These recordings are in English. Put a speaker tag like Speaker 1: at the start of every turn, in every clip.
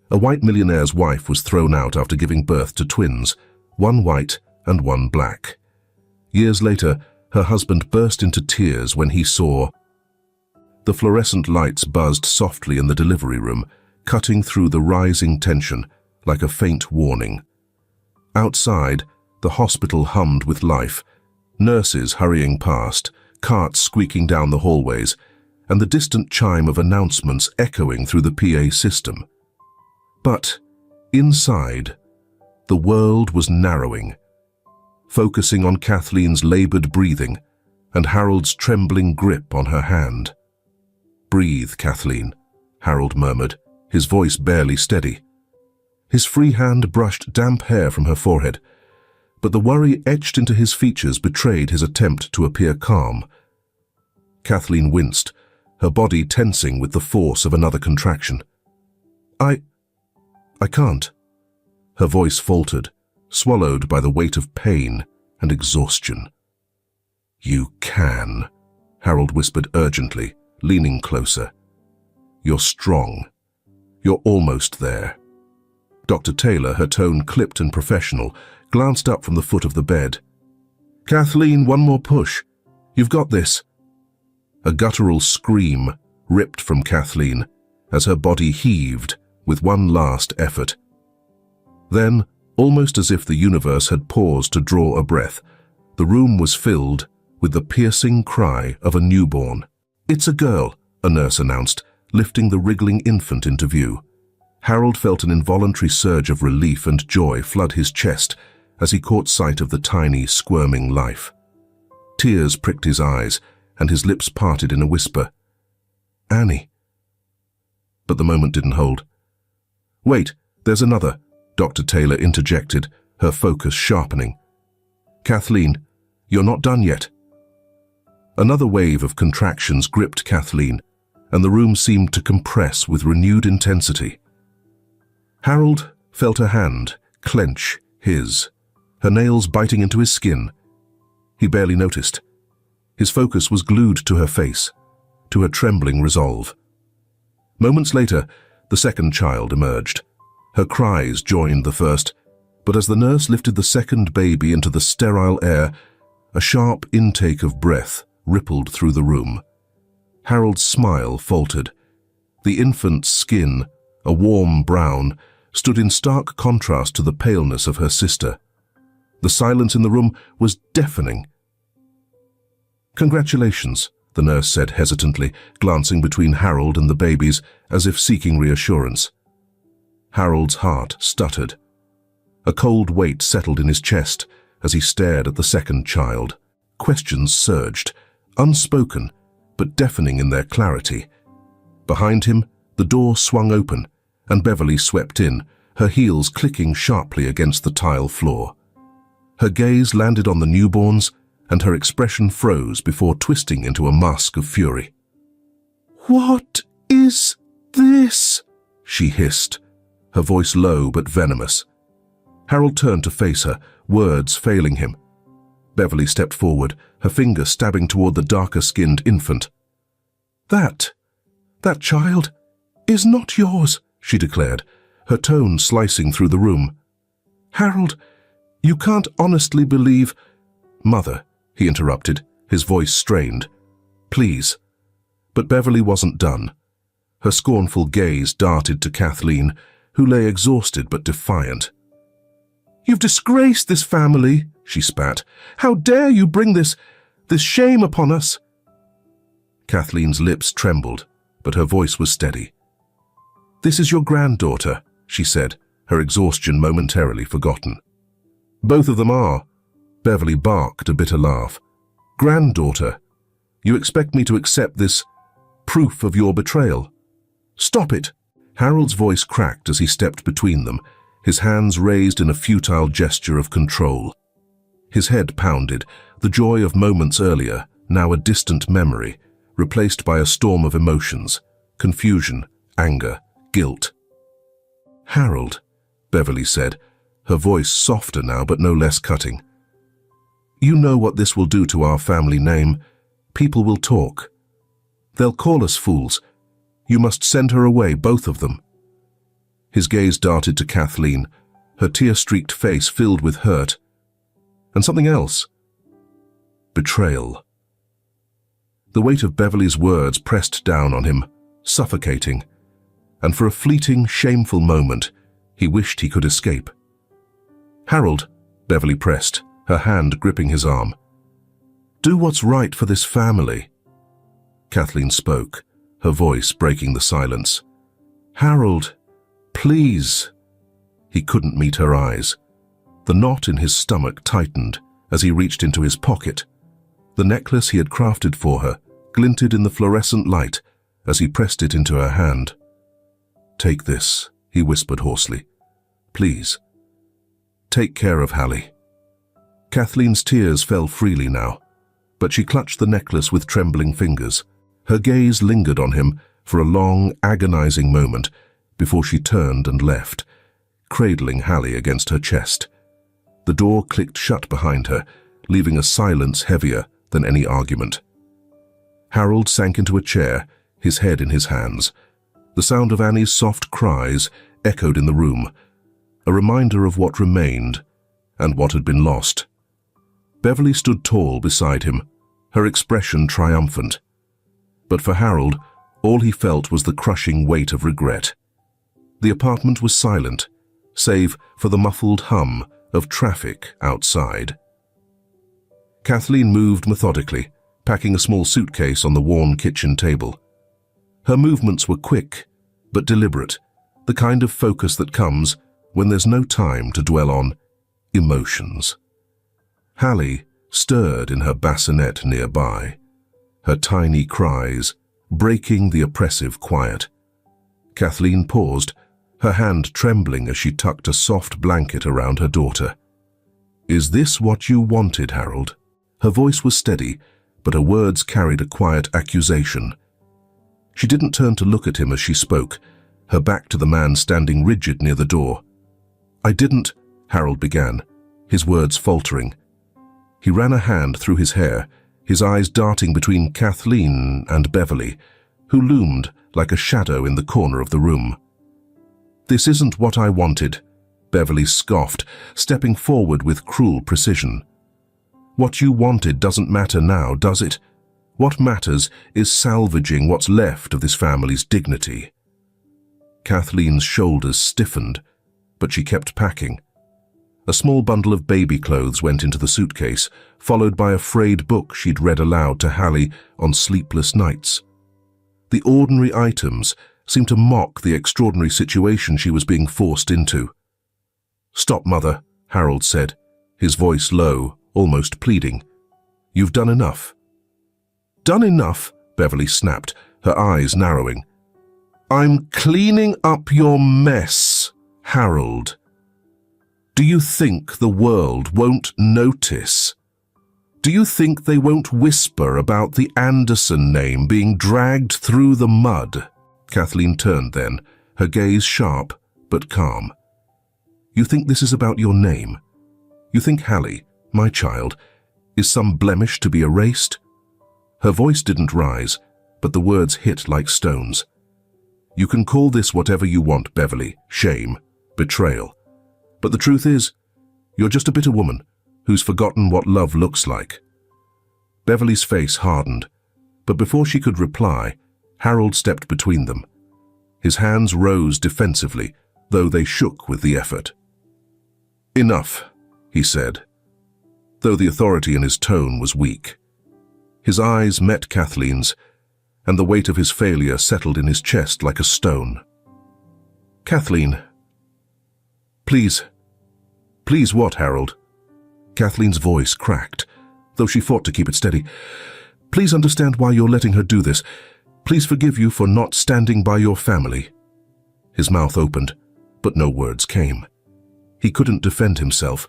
Speaker 1: A white millionaire's wife was thrown out after giving birth to twins, one white and one black. Years later, her husband burst into tears when he saw. The fluorescent lights buzzed softly in the delivery room, cutting through the rising tension like a faint warning. Outside, the hospital hummed with life, nurses hurrying past, carts squeaking down the hallways, and the distant chime of announcements echoing through the PA system. But inside, the world was narrowing, focusing on Kathleen's labored breathing and Harold's trembling grip on her hand. "Breathe, Kathleen," Harold murmured, his voice barely steady. His free hand brushed damp hair from her forehead, but the worry etched into his features betrayed his attempt to appear calm. Kathleen winced, her body tensing with the force of another contraction. I can't." Her voice faltered, swallowed by the weight of pain and exhaustion. "You can," Harold whispered urgently, leaning closer. "You're strong. You're almost there." Dr. Taylor, her tone clipped and professional, glanced up from the foot of the bed. "Kathleen, one more push. You've got this." A guttural scream ripped from Kathleen as her body heaved with one last effort. Then, almost as if the universe had paused to draw a breath, the room was filled with the piercing cry of a newborn. "It's a girl," a nurse announced, lifting the wriggling infant into view. Harold felt an involuntary surge of relief and joy flood his chest as he caught sight of the tiny, squirming life. Tears pricked his eyes, and his lips parted in a whisper. "Annie." But the moment didn't hold. "Wait, there's another," Dr. Taylor interjected, her focus sharpening. "Kathleen, you're not done yet." Another wave of contractions gripped Kathleen, and the room seemed to compress with renewed intensity. Harold felt her hand clench his, her nails biting into his skin. He barely noticed. His focus was glued to her face, to her trembling resolve. Moments later, the second child emerged. Her cries joined the first, but as the nurse lifted the second baby into the sterile air, a sharp intake of breath rippled through the room. Harold's smile faltered. The infant's skin, a warm brown, stood in stark contrast to the paleness of her sister. The silence in the room was deafening. "Congratulations," the nurse said hesitantly, glancing between Harold and the babies as if seeking reassurance. Harold's heart stuttered. A cold weight settled in his chest as he stared at the second child. Questions surged, unspoken, but deafening in their clarity. Behind him, the door swung open, and Beverly swept in, her heels clicking sharply against the tile floor. Her gaze landed on the newborns, and her expression froze before twisting into a mask of fury. "What is this?" she hissed, her voice low but venomous. Harold turned to face her, words failing him. Beverly stepped forward, her finger stabbing toward the darker-skinned infant. That child is not yours," she declared, her tone slicing through the room. "Harold, you can't honestly believe—" "Mother," he interrupted, his voice strained. "Please." But Beverly wasn't done. Her scornful gaze darted to Kathleen, who lay exhausted but defiant. "You've disgraced this family," she spat. "How dare you bring this shame upon us?" Kathleen's lips trembled, but her voice was steady. "This is your granddaughter," she said, her exhaustion momentarily forgotten. "Both of them are." Beverly barked a bitter laugh. "Granddaughter, you expect me to accept this proof of your betrayal? Stop it!" Harold's voice cracked as he stepped between them, his hands raised in a futile gesture of control. His head pounded, the joy of moments earlier, now a distant memory, replaced by a storm of emotions, confusion, anger, guilt. "Harold," Beverly said, her voice softer now but no less cutting. "You know what this will do to our family name. People will talk. They'll call us fools. You must send her away, both of them." His gaze darted to Kathleen, her tear-streaked face filled with hurt. And something else. Betrayal. The weight of Beverly's words pressed down on him, suffocating, and for a fleeting, shameful moment, he wished he could escape. "Harold," Beverly pressed, her hand gripping his arm. "Do what's right for this family." Kathleen spoke, her voice breaking the silence. "Harold, please." He couldn't meet her eyes. The knot in his stomach tightened as he reached into his pocket. The necklace he had crafted for her glinted in the fluorescent light as he pressed it into her hand. "Take this," he whispered hoarsely. "Please. Take care of Hallie." Kathleen's tears fell freely now, but she clutched the necklace with trembling fingers. Her gaze lingered on him for a long, agonizing moment before she turned and left, cradling Hallie against her chest. The door clicked shut behind her, leaving a silence heavier than any argument. Harold sank into a chair, his head in his hands. The sound of Annie's soft cries echoed in the room, a reminder of what remained and what had been lost. Beverly stood tall beside him, her expression triumphant. But for Harold, all he felt was the crushing weight of regret. The apartment was silent, save for the muffled hum of traffic outside. Kathleen moved methodically, packing a small suitcase on the worn kitchen table. Her movements were quick, but deliberate, the kind of focus that comes when there's no time to dwell on emotions. Hallie stirred in her bassinet nearby, her tiny cries breaking the oppressive quiet. Kathleen paused, her hand trembling as she tucked a soft blanket around her daughter. "Is this what you wanted, Harold?" Her voice was steady, but her words carried a quiet accusation. She didn't turn to look at him as she spoke, her back to the man standing rigid near the door. "I didn't," Harold began, his words faltering. He ran a hand through his hair, his eyes darting between Kathleen and Beverly, who loomed like a shadow in the corner of the room. "This isn't what I wanted," Beverly scoffed, stepping forward with cruel precision. "What you wanted doesn't matter now, does it? What matters is salvaging what's left of this family's dignity." Kathleen's shoulders stiffened, but she kept packing. A small bundle of baby clothes went into the suitcase, followed by a frayed book she'd read aloud to Hallie on sleepless nights. The ordinary items seemed to mock the extraordinary situation she was being forced into. "Stop, Mother," Harold said, his voice low, almost pleading. "You've done enough." "Done enough?" Beverly snapped, her eyes narrowing. "I'm cleaning up your mess, Harold. Do you think the world won't notice? Do you think they won't whisper about the Anderson name being dragged through the mud?" Kathleen turned then, her gaze sharp but calm. "You think this is about your name? You think Hallie, my child, is some blemish to be erased?" Her voice didn't rise, but the words hit like stones. "You can call this whatever you want, Beverly, shame, betrayal. But the truth is, you're just a bitter woman who's forgotten what love looks like." Beverly's face hardened, but before she could reply, Harold stepped between them. His hands rose defensively, though they shook with the effort. "Enough," he said, though the authority in his tone was weak. His eyes met Kathleen's, and the weight of his failure settled in his chest like a stone. "Kathleen, please." "Please what, Harold?" Kathleen's voice cracked, though she fought to keep it steady. "Please understand why you're letting her do this. Please forgive you for not standing by your family." His mouth opened, but no words came. He couldn't defend himself,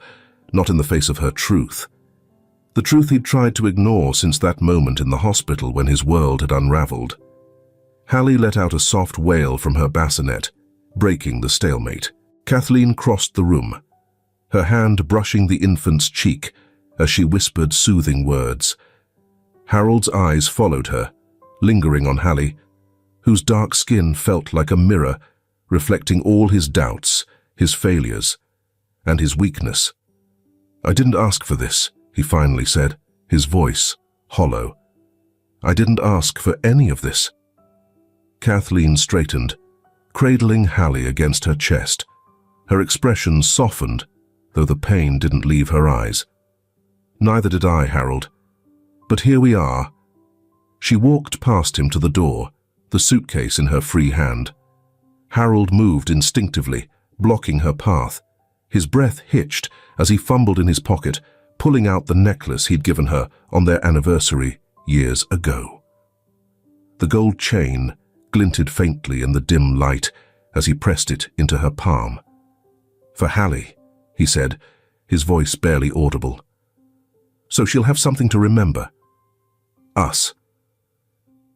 Speaker 1: not in the face of her truth. The truth he'd tried to ignore since that moment in the hospital when his world had unraveled. Hallie let out a soft wail from her bassinet, breaking the stalemate. Kathleen crossed the room, her hand brushing the infant's cheek as she whispered soothing words. Harold's eyes followed her, lingering on Hallie, whose dark skin felt like a mirror reflecting all his doubts, his failures, and his weakness. "I didn't ask for this," he finally said, his voice hollow. "I didn't ask for any of this." Kathleen straightened, cradling Hallie against her chest. Her expression softened, though the pain didn't leave her eyes. "Neither did I, Harold. But here we are." She walked past him to the door, the suitcase in her free hand. Harold moved instinctively, blocking her path. His breath hitched as he fumbled in his pocket, pulling out the necklace he'd given her on their anniversary years ago. The gold chain glinted faintly in the dim light as he pressed it into her palm. "For Hallie," he said, his voice barely audible. "So she'll have something to remember. Us."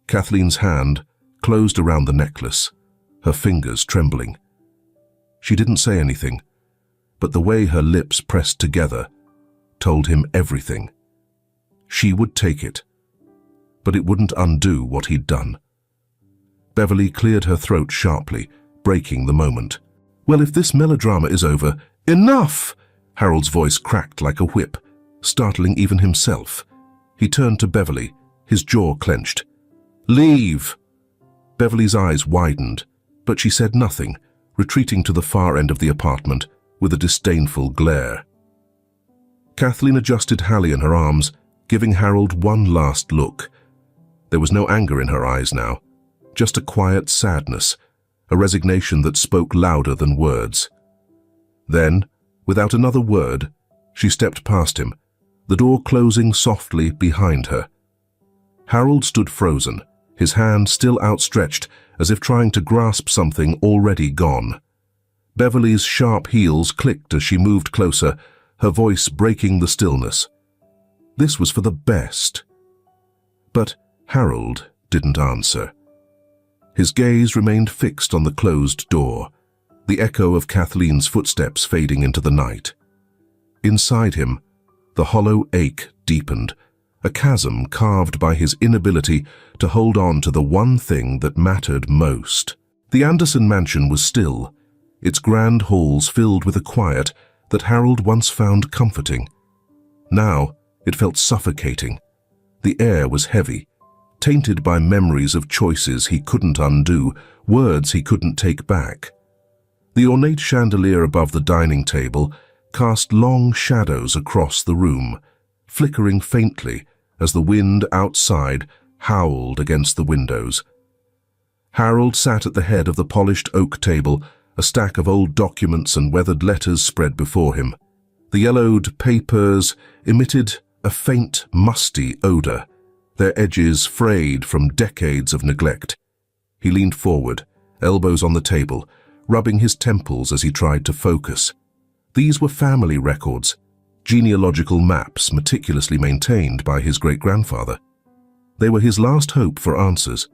Speaker 1: Kathleen's hand closed around the necklace, her fingers trembling. She didn't say anything, but the way her lips pressed together told him everything. She would take it, but it wouldn't undo what he'd done. Beverly cleared her throat sharply, breaking the moment. "Well, if this melodrama is over, enough!" Harold's voice cracked like a whip, startling even himself. He turned to Beverly, his jaw clenched. "Leave!" Beverly's eyes widened, but she said nothing, retreating to the far end of the apartment with a disdainful glare. Kathleen adjusted Hallie in her arms, giving Harold one last look. There was no anger in her eyes now, just a quiet sadness, a resignation that spoke louder than words. Then, without another word, she stepped past him, the door closing softly behind her. Harold stood frozen, his hand still outstretched as if trying to grasp something already gone. Beverly's sharp heels clicked as she moved closer, her voice breaking the stillness. This was for the best. But Harold didn't answer. His gaze remained fixed on the closed door, the echo of Kathleen's footsteps fading into the night. Inside him, the hollow ache deepened, a chasm carved by his inability to hold on to the one thing that mattered most. The Anderson mansion was still, its grand halls filled with a quiet that Harold once found comforting. Now it felt suffocating. The air was heavy, tainted by memories of choices he couldn't undo, words he couldn't take back. The ornate chandelier above the dining table cast long shadows across the room, flickering faintly as the wind outside howled against the windows. Harold sat at the head of the polished oak table, a stack of old documents and weathered letters spread before him. The yellowed papers emitted a faint, musty odor, their edges frayed from decades of neglect. He leaned forward, elbows on the table, rubbing his temples as he tried to focus. These were family records, genealogical maps meticulously maintained by his great-grandfather. They were his last hope for answers.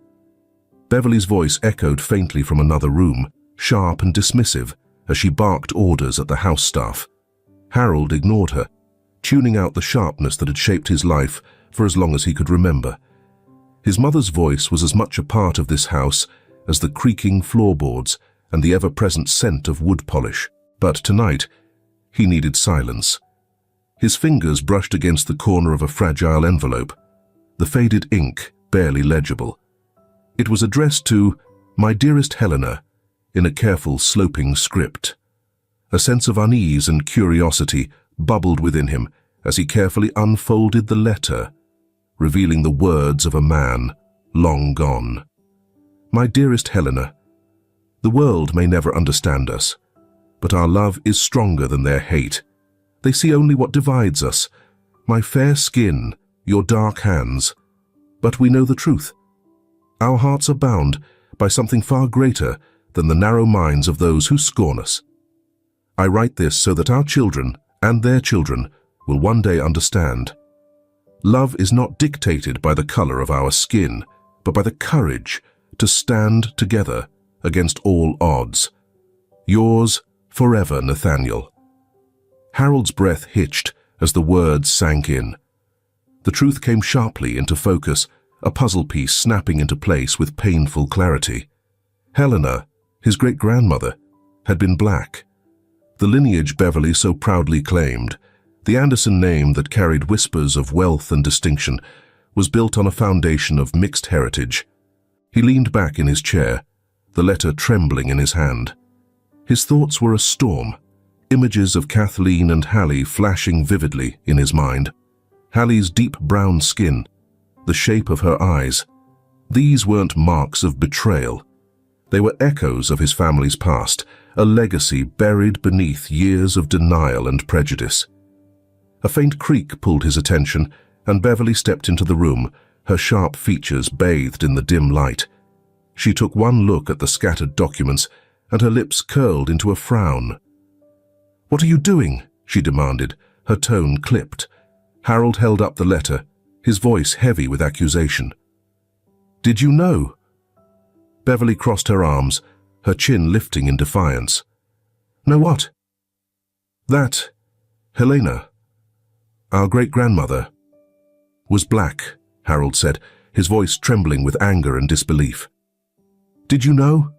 Speaker 1: Beverly's voice echoed faintly from another room, sharp and dismissive, as she barked orders at the house staff. Harold ignored her, tuning out the sharpness that had shaped his life for as long as he could remember. His mother's voice was as much a part of this house as the creaking floorboards and the ever-present scent of wood polish. But tonight, he needed silence. His fingers brushed against the corner of a fragile envelope, the faded ink barely legible. It was addressed to "My dearest Helena," in a careful sloping script. A sense of unease and curiosity bubbled within him as he carefully unfolded the letter, revealing the words of a man long gone. "My dearest Helena, the world may never understand us, but our love is stronger than their hate. They see only what divides us, my fair skin, your dark hands. But we know the truth. Our hearts are bound by something far greater than the narrow minds of those who scorn us. I write this so that our children and their children will one day understand. Love is not dictated by the color of our skin, but by the courage to stand together against all odds. Yours forever, Nathaniel." Harold's breath hitched as the words sank in. The truth came sharply into focus, a puzzle piece snapping into place with painful clarity. Helena, His great-grandmother had been black. The lineage Beverly so proudly claimed, the Anderson name that carried whispers of wealth and distinction, was built on a foundation of mixed heritage. He leaned back in his chair, the letter trembling in his hand. His thoughts were a storm, images of Kathleen and Hallie flashing vividly in his mind. Hallie's deep brown skin, the shape of her eyes. These weren't marks of betrayal. They were echoes of his family's past, a legacy buried beneath years of denial and prejudice. A faint creak pulled his attention, and Beverly stepped into the room, her sharp features bathed in the dim light. She took one look at the scattered documents, and her lips curled into a frown. "What are you doing?" she demanded, her tone clipped. Harold held up the letter, his voice heavy with accusation. "Did you know?" Beverly crossed her arms, her chin lifting in defiance. "Know what?" "That Helena, our great-grandmother, was black," Harold said, his voice trembling with anger and disbelief. "Did you know?"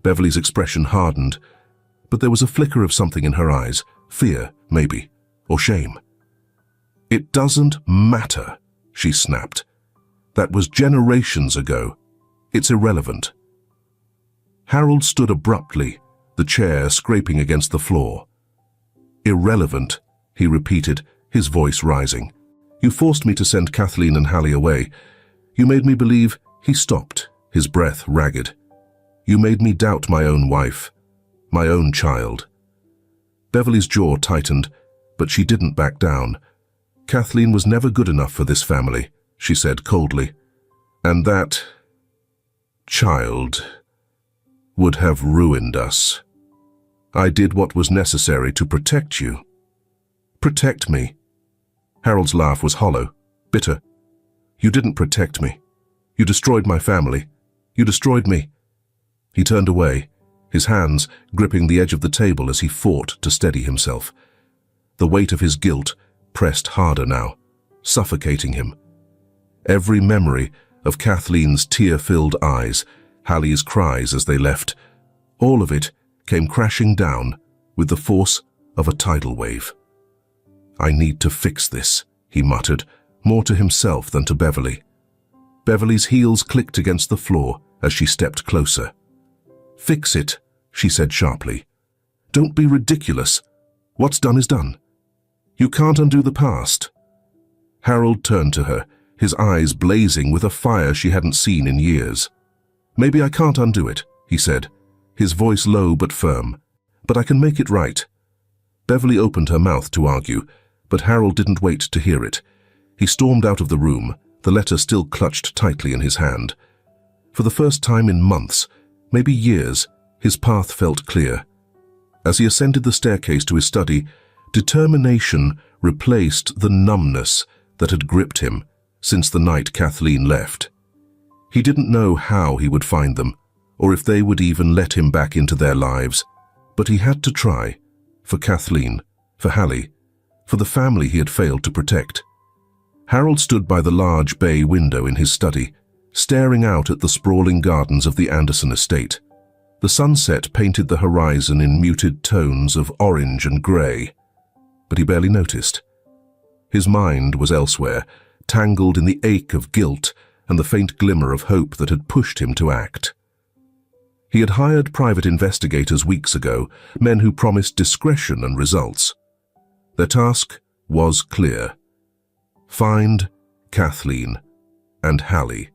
Speaker 1: Beverly's expression hardened, but there was a flicker of something in her eyes, fear, maybe, or shame. "It doesn't matter," she snapped. "That was generations ago. It's irrelevant." Harold stood abruptly, the chair scraping against the floor. "Irrelevant," he repeated, his voice rising. "You forced me to send Kathleen and Hallie away. You made me believe—" He stopped, his breath ragged. "You made me doubt my own wife, my own child." Beverly's jaw tightened, but she didn't back down. "Kathleen was never good enough for this family," she said coldly. "And that child would have ruined us. I did what was necessary to protect you." "Protect me?" Harold's laugh was hollow, bitter. "You didn't protect me. You destroyed my family. You destroyed me." He turned away, his hands gripping the edge of the table as he fought to steady himself. The weight of his guilt pressed harder now, suffocating him. Every memory of Kathleen's tear-filled eyes, Hallie's cries as they left, all of it came crashing down with the force of a tidal wave. "I need to fix this," he muttered, more to himself than to Beverly. Beverly's heels clicked against the floor as she stepped closer. "Fix it," she said sharply. "Don't be ridiculous. What's done is done. You can't undo the past." Harold turned to her, his eyes blazing with a fire she hadn't seen in years. "Maybe I can't undo it," he said, his voice low but firm, "but I can make it right." Beverly opened her mouth to argue, but Harold didn't wait to hear it. He stormed out of the room, the letter still clutched tightly in his hand. For the first time in months, maybe years, his path felt clear. As he ascended the staircase to his study, determination replaced the numbness that had gripped him since the night Kathleen left. He didn't know how he would find them, or if they would even let him back into their lives, but he had to try, for Kathleen, for Hallie, for the family he had failed to protect. Harold stood by the large bay window in his study, staring out at the sprawling gardens of the Anderson estate. The sunset painted the horizon in muted tones of orange and grey, but he barely noticed. His mind was elsewhere, tangled in the ache of guilt and the faint glimmer of hope that had pushed him to act. He had hired private investigators weeks ago, men who promised discretion and results. Their task was clear: find Kathleen and Hallie.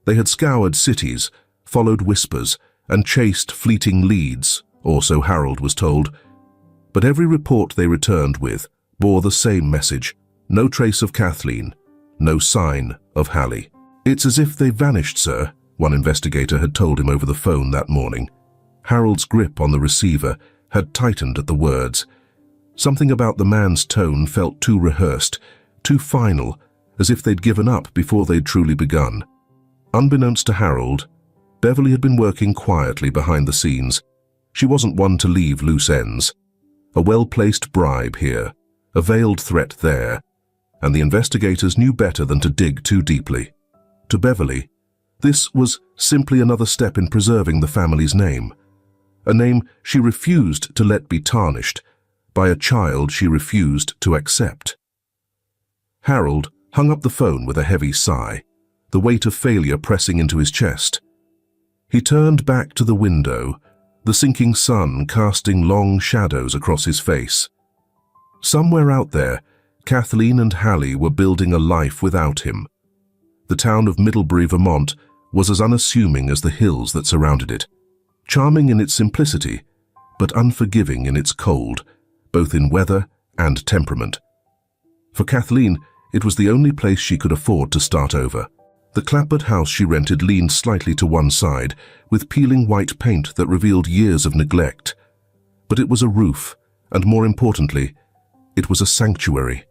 Speaker 1: They had scoured cities, followed whispers, and chased fleeting leads, or so Harold was told. But every report they returned with bore the same message: no trace of Kathleen, no sign of Hallie. "It's as if they vanished, sir," one investigator had told him over the phone that morning. Harold's grip on the receiver had tightened at the words. Something about the man's tone felt too rehearsed, too final, as if they'd given up before they'd truly begun. Unbeknownst to Harold, Beverly had been working quietly behind the scenes. She wasn't one to leave loose ends. A well-placed bribe here, a veiled threat there, and the investigators knew better than to dig too deeply. To Beverly, This was simply another step in preserving the family's name, a name she refused to let be tarnished by a child she refused to accept. Harold hung up the phone with a heavy sigh, the weight of failure pressing into his chest. He turned back to the window, the sinking sun casting long shadows across his face. Somewhere out there, Kathleen and Hallie were building a life without him. The town of Middlebury, Vermont, was as unassuming as the hills that surrounded it, charming in its simplicity, but unforgiving in its cold, both in weather and temperament. For Kathleen, it was the only place she could afford to start over. The clapboard house she rented leaned slightly to one side, with peeling white paint that revealed years of neglect. But it was a roof, and more importantly, it was a sanctuary.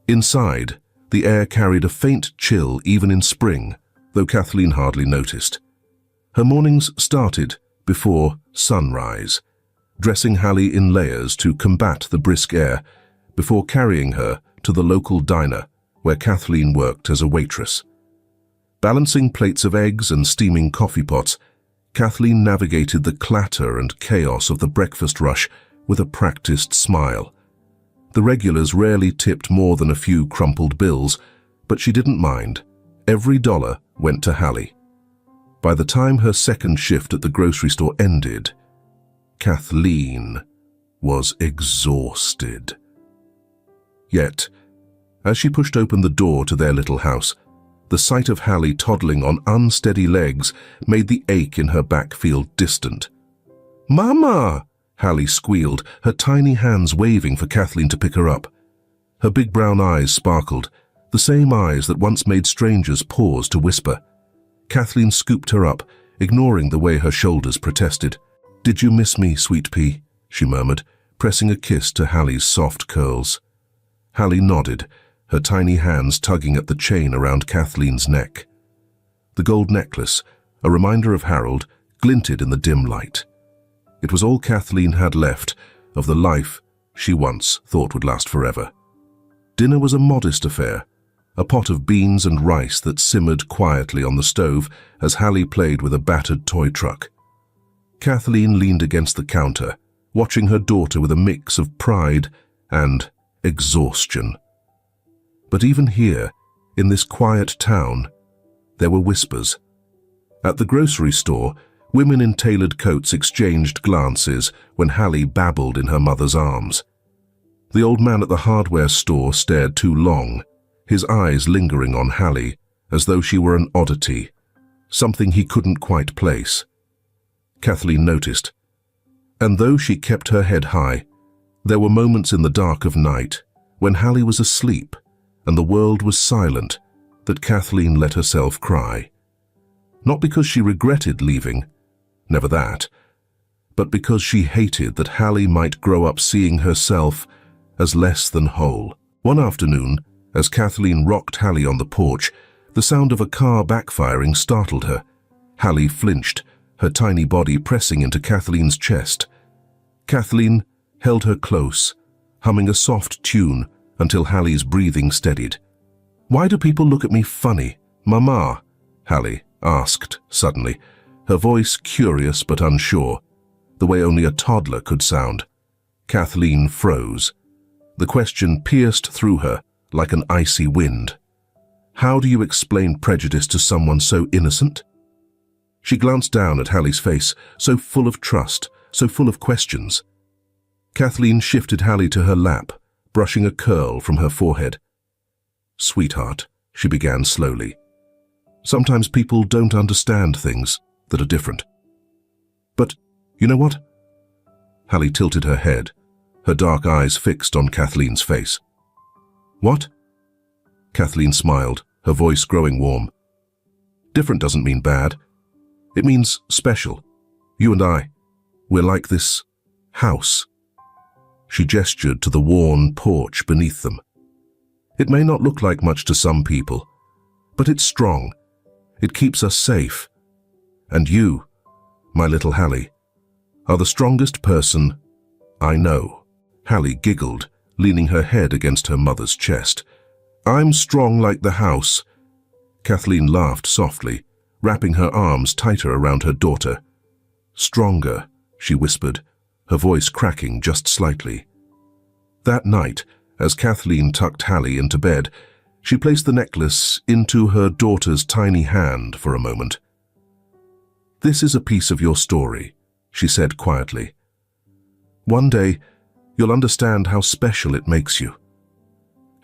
Speaker 1: Inside, the air carried a faint chill even in spring, though Kathleen hardly noticed. Her mornings started before sunrise, dressing Hallie in layers to combat the brisk air, before carrying her to the local diner where Kathleen worked as a waitress. Balancing plates of eggs and steaming coffee pots, Kathleen navigated the clatter and chaos of the breakfast rush with a practiced smile. The regulars rarely tipped more than a few crumpled bills, but she didn't mind. Every dollar went to Hallie. By the time her second shift at the grocery store ended, Kathleen was exhausted. Yet, as she pushed open the door to their little house, the sight of Hallie toddling on unsteady legs made the ache in her back feel distant. "Mama!" Hallie squealed, her tiny hands waving for Kathleen to pick her up. Her big brown eyes sparkled, the same eyes that once made strangers pause to whisper. Kathleen scooped her up, ignoring the way her shoulders protested. "Did you miss me, sweet pea?" she murmured, pressing a kiss to Hallie's soft curls. Hallie nodded, her tiny hands tugging at the chain around Kathleen's neck. The gold necklace, a reminder of Harold, glinted in the dim light. It was all Kathleen had left of the life she once thought would last forever. Dinner was a modest affair, a pot of beans and rice that simmered quietly on the stove as Hallie played with a battered toy truck. Kathleen leaned against the counter, watching her daughter with a mix of pride and exhaustion. But even here, in this quiet town, there were whispers. At the grocery store, women in tailored coats exchanged glances when Hallie babbled in her mother's arms. The old man at the hardware store stared too long, his eyes lingering on Hallie as though she were an oddity, something he couldn't quite place. Kathleen noticed, and though she kept her head high, there were moments in the dark of night when Hallie was asleep and the world was silent that Kathleen let herself cry. Not because she regretted leaving, never that, but because she hated that Hallie might grow up seeing herself as less than whole. One afternoon, as Kathleen rocked Hallie on the porch, the sound of a car backfiring startled her. Hallie flinched, her tiny body pressing into Kathleen's chest. Kathleen held her close, humming a soft tune until Hallie's breathing steadied. "Why do people look at me funny, Mama?" Hallie asked suddenly, her voice curious but unsure, the way only a toddler could sound. Kathleen froze. The question pierced through her like an icy wind. How do you explain prejudice to someone so innocent? She glanced down at Hallie's face, so full of trust, so full of questions. Kathleen shifted Hallie to her lap, brushing a curl from her forehead. "Sweetheart," she began slowly, "sometimes people don't understand things that are different. But, you know what?" Hallie tilted her head, her dark eyes fixed on Kathleen's face. "What?" Kathleen smiled, her voice growing warm. "Different doesn't mean bad. It means special. You and I, we're like this house." She gestured to the worn porch beneath them. "It may not look like much to some people, but it's strong. It keeps us safe. And you, my little Hallie, are the strongest person I know." Hallie giggled, leaning her head against her mother's chest. "I'm strong like the house." Kathleen laughed softly, wrapping her arms tighter around her daughter. "Stronger," she whispered, her voice cracking just slightly. That night, as Kathleen tucked Hallie into bed, she placed the necklace into her daughter's tiny hand for a moment. "This is a piece of your story," she said quietly. "One day, you'll understand how special it makes you."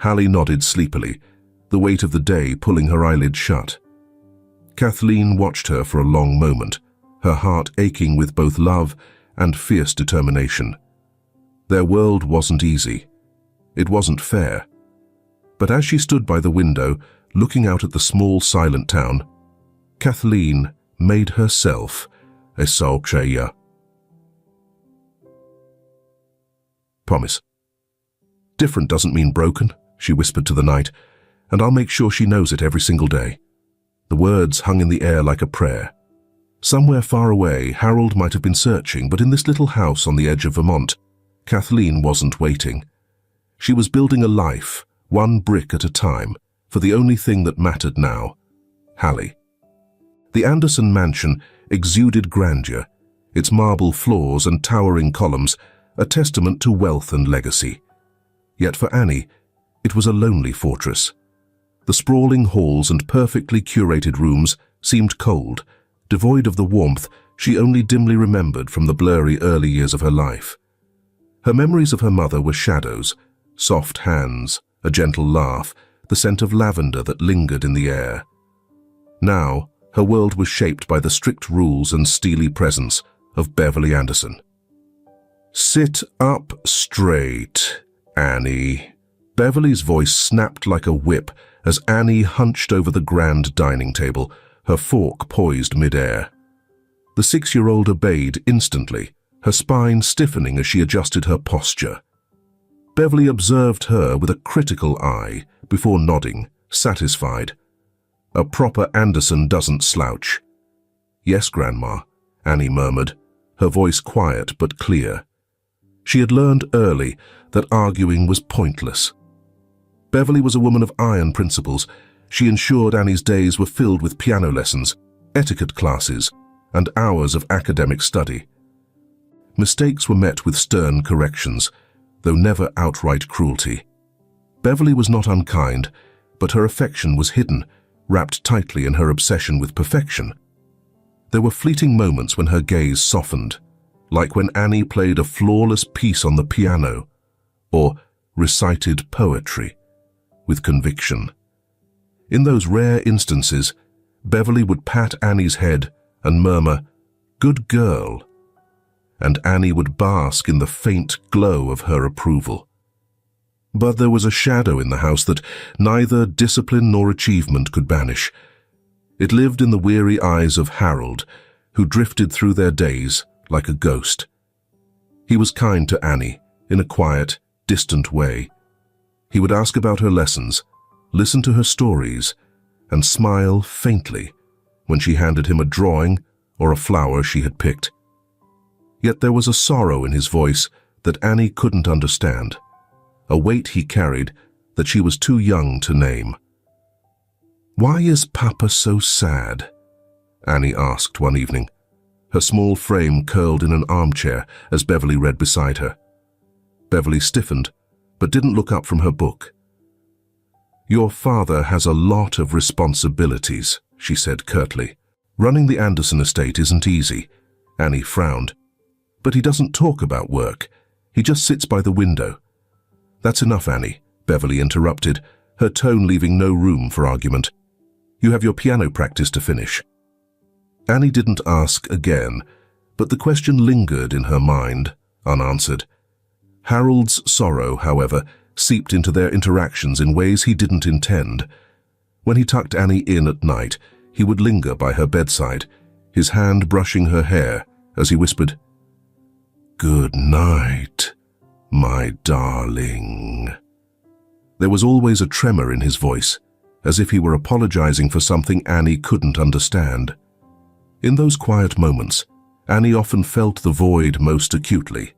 Speaker 1: Hallie nodded sleepily, the weight of the day pulling her eyelids shut. Kathleen watched her for a long moment, her heart aching with both love and fierce determination. Their world wasn't easy. It wasn't fair. But as she stood by the window, looking out at the small, silent town, Kathleen made herself a Saukshaya. "Promise. Different doesn't mean broken," she whispered to the night, "and I'll make sure she knows it every single day." The words hung in the air like a prayer. Somewhere far away, Harold might have been searching, but in this little house on the edge of Vermont, Kathleen wasn't waiting. She was building a life, one brick at a time, for the only thing that mattered now, Hallie. The Anderson mansion exuded grandeur, its marble floors and towering columns a testament to wealth and legacy. Yet for Annie, it was a lonely fortress. The sprawling halls and perfectly curated rooms seemed cold, devoid of the warmth she only dimly remembered from the blurry early years of her life. Her memories of her mother were shadows, soft hands, a gentle laugh, the scent of lavender that lingered in the air. Now, her world was shaped by the strict rules and steely presence of Beverly Anderson. "Sit up straight, Annie." Beverly's voice snapped like a whip as Annie hunched over the grand dining table, her fork poised mid-air. The 6-year-old obeyed instantly, her spine stiffening as she adjusted her posture. Beverly observed her with a critical eye before nodding, satisfied. "A proper Anderson doesn't slouch." "Yes, Grandma," Annie murmured, her voice quiet but clear. She had learned early that arguing was pointless. Beverly was a woman of iron principles. She ensured Annie's days were filled with piano lessons, etiquette classes, and hours of academic study. Mistakes were met with stern corrections, though never outright cruelty. Beverly was not unkind, but her affection was hidden, wrapped tightly in her obsession with perfection. There were fleeting moments when her gaze softened, like when Annie played a flawless piece on the piano, or recited poetry with conviction. In those rare instances, Beverly would pat Annie's head and murmur, "Good girl," and Annie would bask in the faint glow of her approval. But there was a shadow in the house that neither discipline nor achievement could banish. It lived in the weary eyes of Harold, who drifted through their days like a ghost. He was kind to Annie, in a quiet, distant way. He would ask about her lessons, listen to her stories, and smile faintly when she handed him a drawing or a flower she had picked. Yet there was a sorrow in his voice that Annie couldn't understand, a weight he carried that she was too young to name. "Why is Papa so sad?" Annie asked one evening, her small frame curled in an armchair as Beverly read beside her. Beverly stiffened, but didn't look up from her book. "Your father has a lot of responsibilities," she said curtly. "Running the Anderson estate isn't easy." Annie frowned. "But he doesn't talk about work. He just sits by the window." "That's enough, Annie," Beverly interrupted, her tone leaving no room for argument. "You have your piano practice to finish." Annie didn't ask again, but the question lingered in her mind, unanswered. Harold's sorrow, however, seeped into their interactions in ways he didn't intend. When he tucked Annie in at night, he would linger by her bedside, his hand brushing her hair as he whispered, "Good night, my darling." There was always a tremor in his voice, as if he were apologizing for something Annie couldn't understand. In those quiet moments, Annie often felt the void most acutely.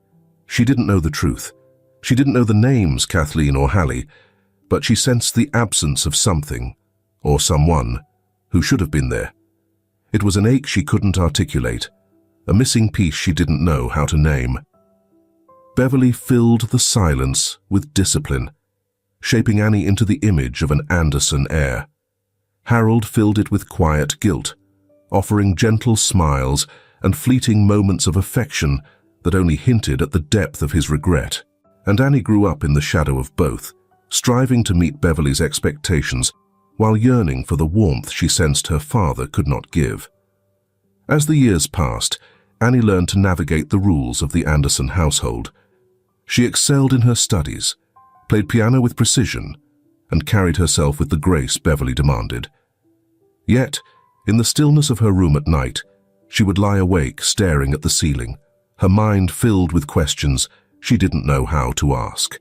Speaker 1: She didn't know the truth. She didn't know the names Kathleen or Hallie, but she sensed the absence of something, or someone, who should have been there. It was an ache she couldn't articulate, a missing piece she didn't know how to name. Beverly filled the silence with discipline, shaping Annie into the image of an Anderson heir. Harold filled it with quiet guilt, offering gentle smiles and fleeting moments of affection that only hinted at the depth of his regret. And Annie grew up in the shadow of both, striving to meet Beverly's expectations while yearning for the warmth she sensed her father could not give. As the years passed, Annie learned to navigate the rules of the Anderson household. She excelled in her studies, played piano with precision, and carried herself with the grace Beverly demanded. Yet, in the stillness of her room at night, she would lie awake staring at the ceiling, her mind filled with questions she didn't know how to ask.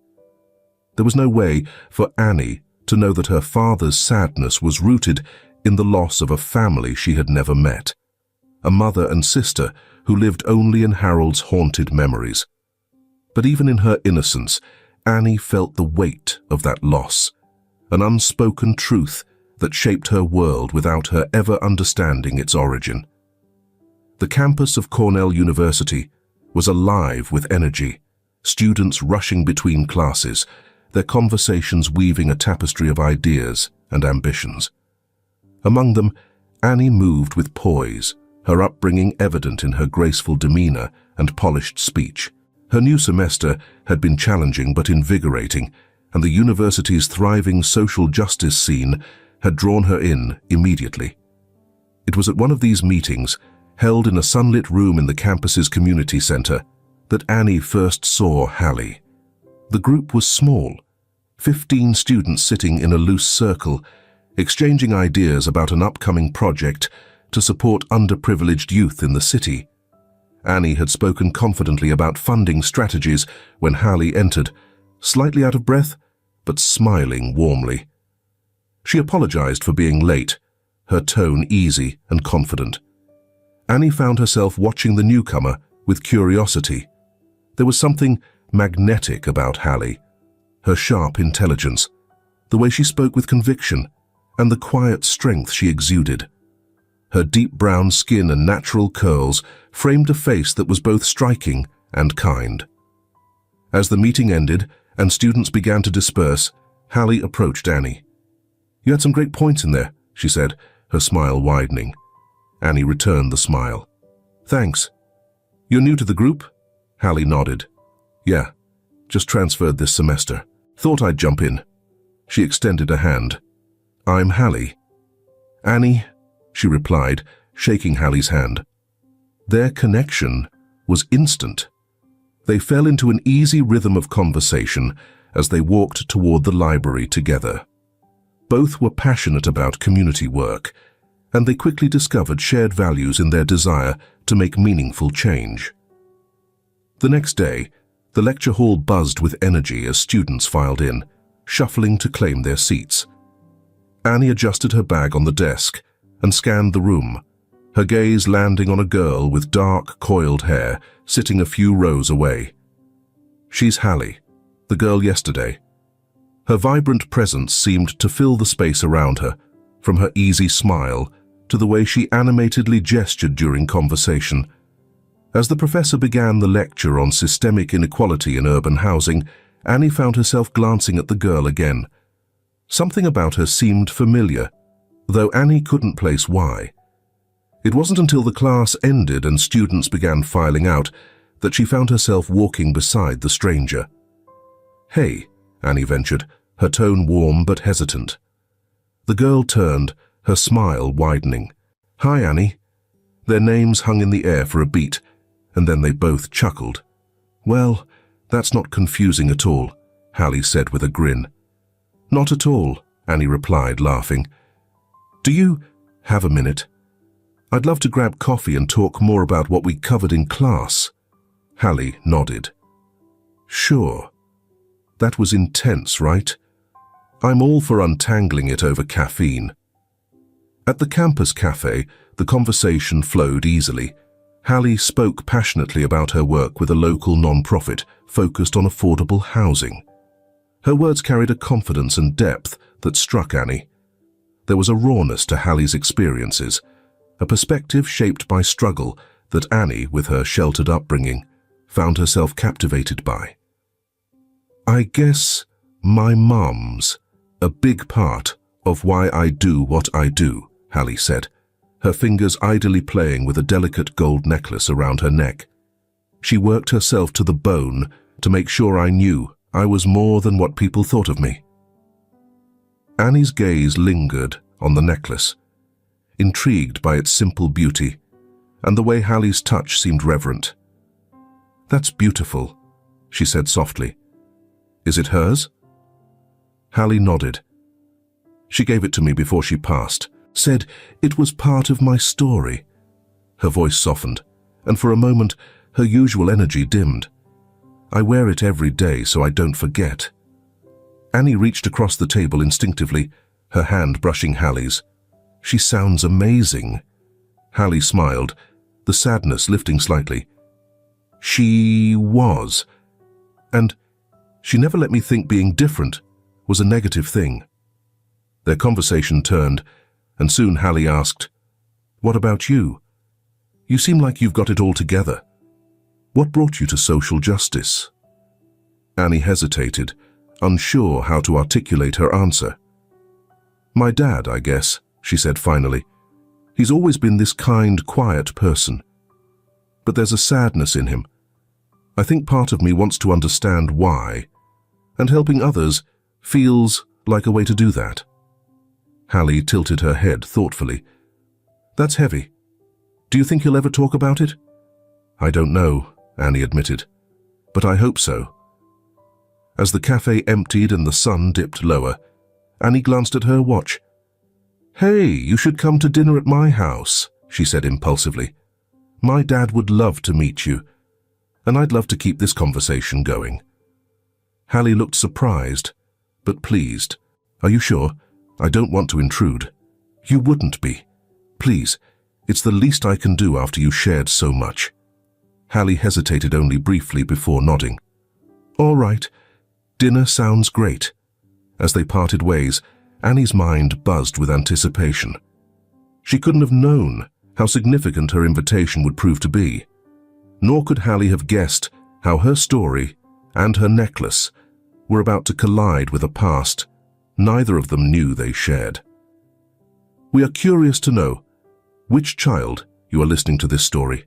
Speaker 1: There was no way for Annie to know that her father's sadness was rooted in the loss of a family she had never met, a mother and sister who lived only in Harold's haunted memories. But even in her innocence, Annie felt the weight of that loss, an unspoken truth that shaped her world without her ever understanding its origin. The campus of Cornell University was alive with energy, students rushing between classes, their conversations weaving a tapestry of ideas and ambitions. Among them, Annie moved with poise, her upbringing evident in her graceful demeanor and polished speech. Her new semester had been challenging but invigorating, and the university's thriving social justice scene had drawn her in immediately. It was at one of these meetings, held in a sunlit room in the campus's community center, that Annie first saw Hallie. The group was small, 15 students sitting in a loose circle, exchanging ideas about an upcoming project to support underprivileged youth in the city. Annie had spoken confidently about funding strategies when Hallie entered, slightly out of breath, but smiling warmly. She apologized for being late, her tone easy and confident. Annie found herself watching the newcomer with curiosity. There was something magnetic about Hallie, her sharp intelligence, the way she spoke with conviction, and the quiet strength she exuded. Her deep brown skin and natural curls framed a face that was both striking and kind. As the meeting ended and students began to disperse, Hallie approached Annie. "You had some great points in there," she said, her smile widening. Annie returned the smile. "Thanks. You're new to the group?" Hallie nodded. "Yeah, just transferred this semester. Thought I'd jump in." She extended a hand. "I'm Hallie." "Annie," she replied, shaking Hallie's hand. Their connection was instant. They fell into an easy rhythm of conversation as they walked toward the library together. Both were passionate about community work, and they quickly discovered shared values in their desire to make meaningful change. The next day, the lecture hall buzzed with energy as students filed in, shuffling to claim their seats. Annie adjusted her bag on the desk and scanned the room, her gaze landing on a girl with dark, coiled hair sitting a few rows away. "She's Hallie, the girl yesterday." Her vibrant presence seemed to fill the space around her, from her easy smile to the way she animatedly gestured during conversation. As the professor began the lecture on systemic inequality in urban housing, Annie found herself glancing at the girl again. Something about her seemed familiar, though Annie couldn't place why. It wasn't until the class ended and students began filing out that she found herself walking beside the stranger. "Hey," Annie ventured, her tone warm but hesitant. The girl turned, her smile widening. "Hi, Annie." Their names hung in the air for a beat, and then they both chuckled. "Well, that's not confusing at all," Hallie said with a grin. "Not at all," Annie replied, laughing. "Do you have a minute? I'd love to grab coffee and talk more about what we covered in class." Hallie nodded. "Sure. That was intense, right? I'm all for untangling it over caffeine." At the campus cafe, the conversation flowed easily. Hallie spoke passionately about her work with a local non-profit focused on affordable housing. Her words carried a confidence and depth that struck Annie. There was a rawness to Hallie's experiences, a perspective shaped by struggle that Annie, with her sheltered upbringing, found herself captivated by. I guess my mum's a big part of why I do what I do, Hallie said, her fingers idly playing with a delicate gold necklace around her neck. She worked herself to the bone to make sure I knew I was more than what people thought of me. Annie's gaze lingered on the necklace, intrigued by its simple beauty and the way Hallie's touch seemed reverent. That's beautiful, she said softly. Is it hers? Hallie nodded. She gave it to me before she passed, said it was part of my story. Her voice softened, and for a moment her usual energy dimmed. I wear it every day so I don't forget. Annie reached across the table instinctively, her hand brushing Hallie's. She sounds amazing. Hallie smiled, the sadness lifting slightly. She was. And she never let me think being different was a negative thing. Their conversation turned, and soon Hallie asked, "What about you? You seem like you've got it all together. What brought you to social justice?" Annie hesitated, unsure how to articulate her answer. "My dad, I guess," she said finally. "He's always been this kind, quiet person. But there's a sadness in him. I think part of me wants to understand why, and helping others feels like a way to do that." Hallie tilted her head thoughtfully. "That's heavy. Do you think you'll ever talk about it?" "I don't know," Annie admitted, "but I hope so." As the cafe emptied and the sun dipped lower, Annie glanced at her watch. "Hey, you should come to dinner at my house," she said impulsively. "My dad would love to meet you, and I'd love to keep this conversation going." Hallie looked surprised, but pleased. "Are you sure? I don't want to intrude." "You wouldn't be. Please, it's the least I can do after you shared so much." Hallie hesitated only briefly before nodding. "All right, dinner sounds great." As they parted ways, Annie's mind buzzed with anticipation. She couldn't have known how significant her invitation would prove to be, nor could Hallie have guessed how her story and her necklace were about to collide with a past neither of them knew they shared. We are curious to know which child you are listening to this story.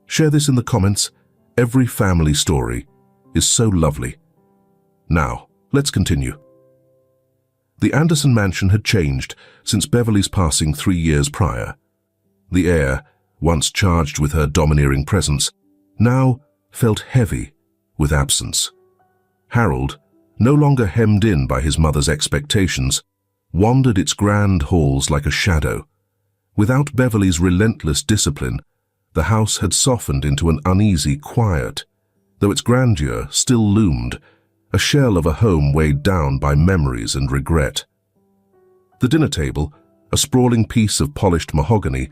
Speaker 1: Share this in the comments. Every family story is so lovely. Now, let's continue. The Anderson mansion had changed since Beverly's passing 3 years prior. The air, once charged with her domineering presence, now felt heavy with absence. Harold, no longer hemmed in by his mother's expectations, wandered its grand halls like a shadow. Without Beverly's relentless discipline, the house had softened into an uneasy quiet, though its grandeur still loomed, a shell of a home weighed down by memories and regret. The dinner table, a sprawling piece of polished mahogany,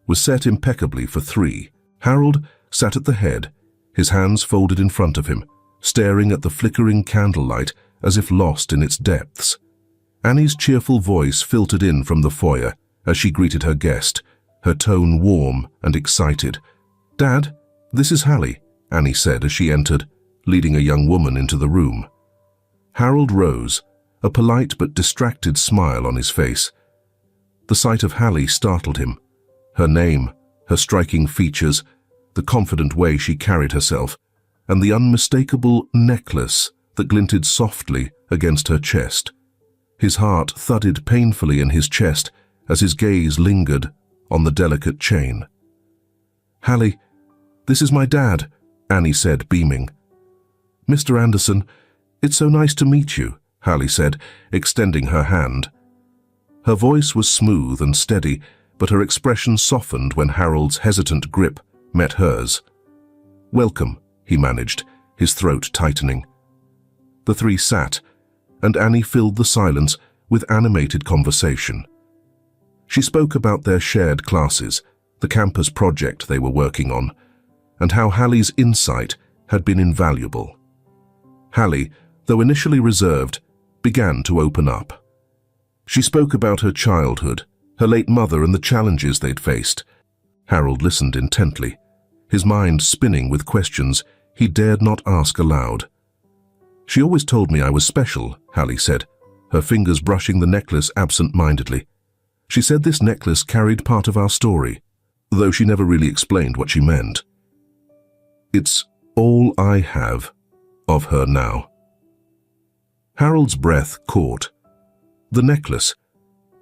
Speaker 1: was set impeccably for 3. Harold sat at the head, his hands folded in front of him, staring at the flickering candlelight as if lost in its depths. Annie's cheerful voice filtered in from the foyer as she greeted her guest, her tone warm and excited. "Dad, this is Hallie," Annie said as she entered, leading a young woman into the room. Harold rose, a polite but distracted smile on his face. The sight of Hallie startled him. Her name, her striking features, the confident way she carried herself, and the unmistakable necklace that glinted softly against her chest. His heart thudded painfully in his chest as his gaze lingered on the delicate chain. "Hallie, this is my dad," Annie said, beaming. "Mr. Anderson, it's so nice to meet you," Hallie said, extending her hand. Her voice was smooth and steady, but her expression softened when Harold's hesitant grip met hers. "Welcome," he managed, his throat tightening. The 3 sat, and Annie filled the silence with animated conversation. She spoke about their shared classes, the campus project they were working on, and how Hallie's insight had been invaluable. Hallie, though initially reserved, began to open up. She spoke about her childhood, her late mother and the challenges they'd faced. Harold listened intently, his mind spinning with questions he dared not ask aloud. "She always told me I was special," Hallie said, her fingers brushing the necklace absent-mindedly. "She said this necklace carried part of our story, though she never really explained what she meant. It's all I have of her now." Harold's breath caught. The necklace.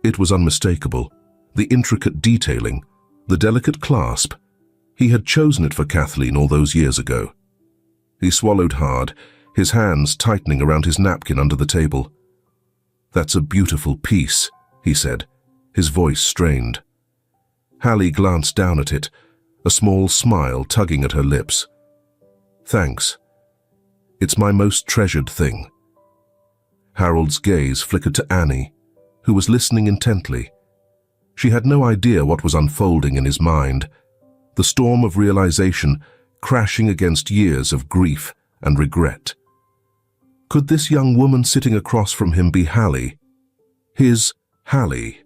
Speaker 1: It was unmistakable. The intricate detailing, the delicate clasp. He had chosen it for Kathleen all those years ago. He swallowed hard, his hands tightening around his napkin under the table. "That's a beautiful piece," he said, his voice strained. Hallie glanced down at it, a small smile tugging at her lips. "Thanks. It's my most treasured thing." Harold's gaze flickered to Annie, who was listening intently. She had no idea what was unfolding in his mind, the storm of realization crashing against years of grief and regret. Could this young woman sitting across from him be Hallie? His Hallie?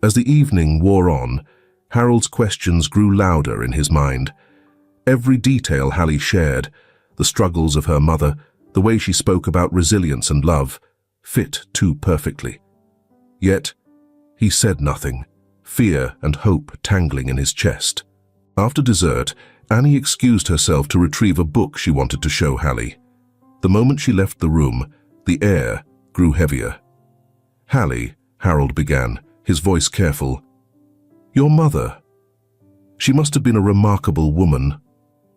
Speaker 1: As the evening wore on, Harold's questions grew louder in his mind. Every detail Hallie shared, the struggles of her mother, the way she spoke about resilience and love, fit too perfectly. Yet, he said nothing, fear and hope tangling in his chest. After dessert, Annie excused herself to retrieve a book she wanted to show Hallie. The moment she left the room, the air grew heavier. "Hallie," Harold began, his voice careful. "Your mother. She must have been a remarkable woman."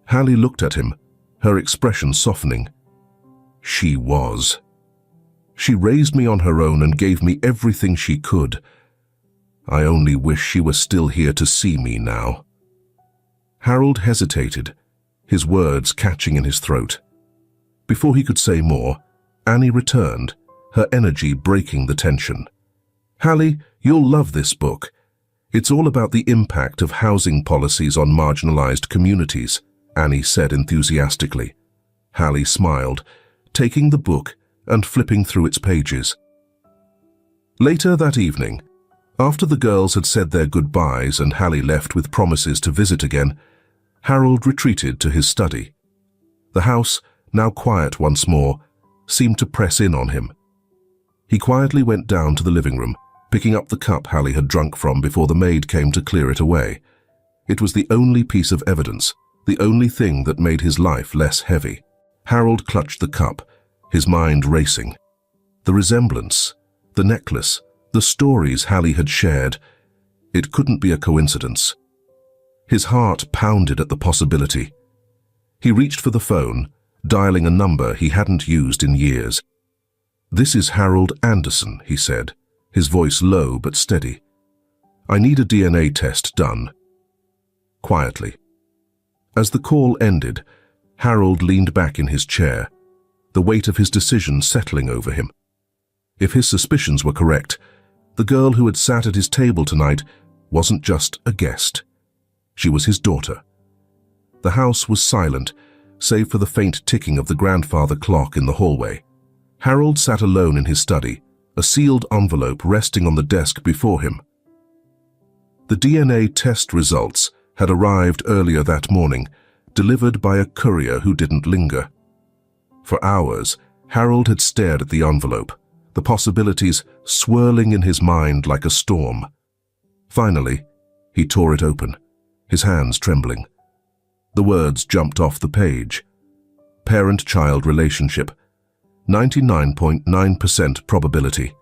Speaker 1: Hallie looked at him, her expression softening. "She was. She raised me on her own and gave me everything she could. I only wish she were still here to see me now." Harold hesitated, his words catching in his throat. Before he could say more, Annie returned, her energy breaking the tension. "Hallie, you'll love this book. It's all about the impact of housing policies on marginalized communities," Annie said enthusiastically. Hallie smiled, taking the book and flipping through its pages. Later that evening, after the girls had said their goodbyes and Hallie left with promises to visit again, Harold retreated to his study. The house, now quiet once more, seemed to press in on him. He quietly went down to the living room, picking up the cup Hallie had drunk from before the maid came to clear it away. It was the only piece of evidence, the only thing that made his life less heavy. Harold clutched the cup, his mind racing. The resemblance, the necklace, the stories Hallie had shared. It couldn't be a coincidence. His heart pounded at the possibility. He reached for the phone, dialing a number he hadn't used in years. "This is Harold Anderson," he said, his voice low but steady. "I need a DNA test done." Quietly. As the call ended, Harold leaned back in his chair, the weight of his decision settling over him. If his suspicions were correct, the girl who had sat at his table tonight wasn't just a guest. She was his daughter. The house was silent, save for the faint ticking of the grandfather clock in the hallway. Harold sat alone in his study, a sealed envelope resting on the desk before him. The DNA test results had arrived earlier that morning, delivered by a courier who didn't linger. For hours, Harold had stared at the envelope, the possibilities swirling in his mind like a storm. Finally, he tore it open, his hands trembling. The words jumped off the page. Parent-child relationship, 99.9% probability.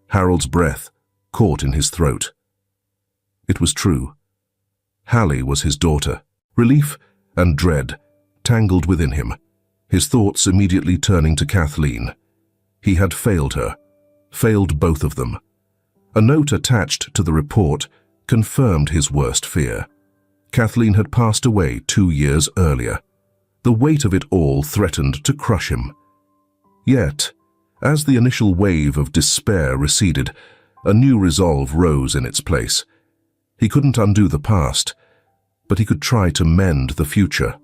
Speaker 1: Harold's breath caught in his throat. It was true. Hallie was his daughter. Relief and dread tangled within him, his thoughts immediately turning to Kathleen. He had failed her, failed both of them. A note attached to the report confirmed his worst fear. Kathleen had passed away 2 years earlier. The weight of it all threatened to crush him. Yet, as the initial wave of despair receded, a new resolve rose in its place. He couldn't undo the past, but he could try to mend the future.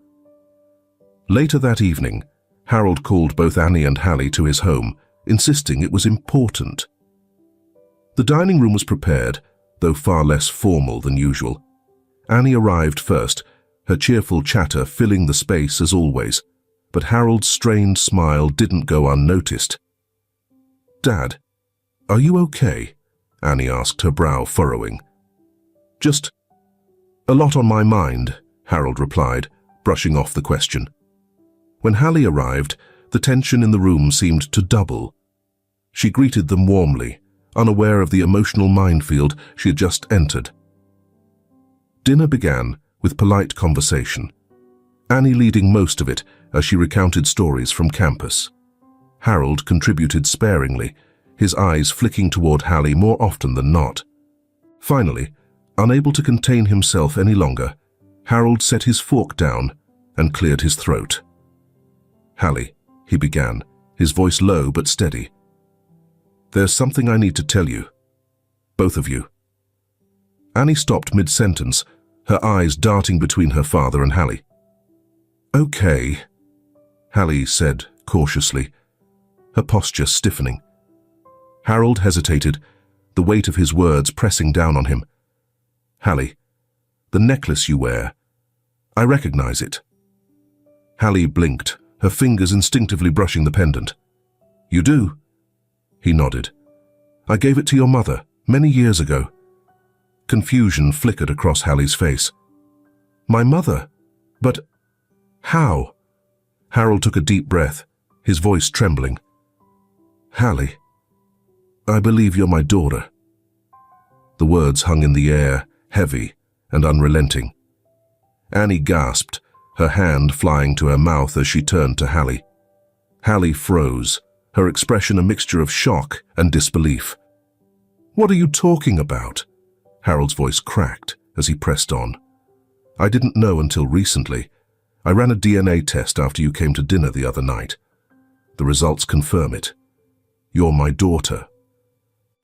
Speaker 1: Later that evening, Harold called both Annie and Hallie to his home, insisting it was important. The dining room was prepared, though far less formal than usual. Annie arrived first, her cheerful chatter filling the space as always, but Harold's strained smile didn't go unnoticed. "Dad, are you okay?" Annie asked, her brow furrowing. "Just a lot on my mind," Harold replied, brushing off the question. When Hallie arrived, the tension in the room seemed to double. She greeted them warmly, unaware of the emotional minefield she had just entered. Dinner began with polite conversation, Annie leading most of it as she recounted stories from campus. Harold contributed sparingly, his eyes flicking toward Hallie more often than not. Finally, unable to contain himself any longer, Harold set his fork down and cleared his throat. "Hallie," he began, his voice low but steady. "There's something I need to tell you. Both of you." Annie stopped mid-sentence, her eyes darting between her father and Hallie. "Okay," Hallie said cautiously, her posture stiffening. Harold hesitated, the weight of his words pressing down on him. "Hallie, the necklace you wear, I recognize it." Hallie blinked, her fingers instinctively brushing the pendant. "You do?" He nodded. "I gave it to your mother many years ago." Confusion flickered across Hallie's face. "My mother? But how?" Harold took a deep breath, his voice trembling. "Hallie, I believe you're my daughter." The words hung in the air, heavy and unrelenting. Annie gasped, her hand flying to her mouth as she turned to Hallie. Hallie froze, her expression a mixture of shock and disbelief. "What are you talking about?" Harold's voice cracked as he pressed on. "I didn't know until recently. I ran a DNA test after you came to dinner the other night. The results confirm it. You're my daughter."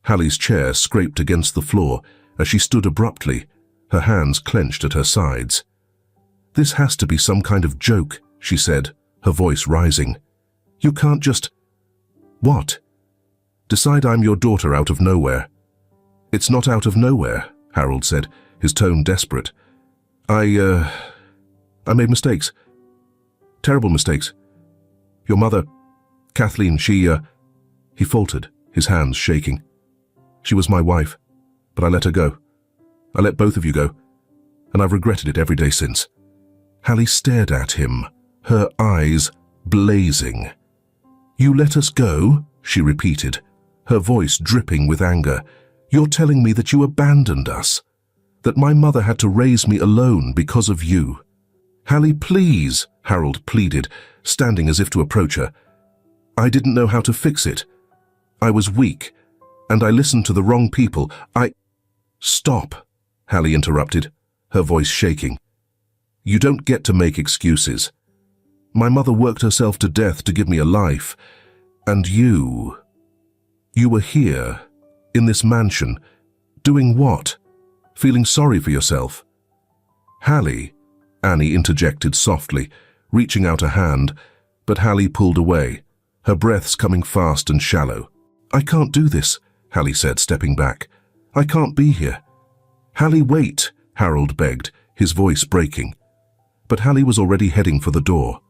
Speaker 1: Hallie's chair scraped against the floor as she stood abruptly, her hands clenched at her sides. "This has to be some kind of joke," she said, her voice rising. "You can't just—" "What?" "Decide I'm your daughter out of nowhere." "It's not out of nowhere," Harold said, his tone desperate. I made mistakes. Terrible mistakes. Your mother, Kathleen, He faltered, his hands shaking. "She was my wife, but I let her go. I let both of you go, and I've regretted it every day since." Hallie stared at him, her eyes blazing. "You let us go?" she repeated, her voice dripping with anger. "You're telling me that you abandoned us, that my mother had to raise me alone because of you." "Hallie, please," Harold pleaded, standing as if to approach her. "I didn't know how to fix it. I was weak, and I listened to the wrong people. "Stop," Hallie interrupted, her voice shaking. "You don't get to make excuses. My mother worked herself to death to give me a life, and you were here, in this mansion, doing what? Feeling sorry for yourself?" "Hallie," Annie interjected softly, reaching out a hand, but Hallie pulled away, her breaths coming fast and shallow. "I can't do this," Hallie said, stepping back. "I can't be here." "Hallie, wait," Harold begged, his voice breaking. But Hallie was already heading for the door.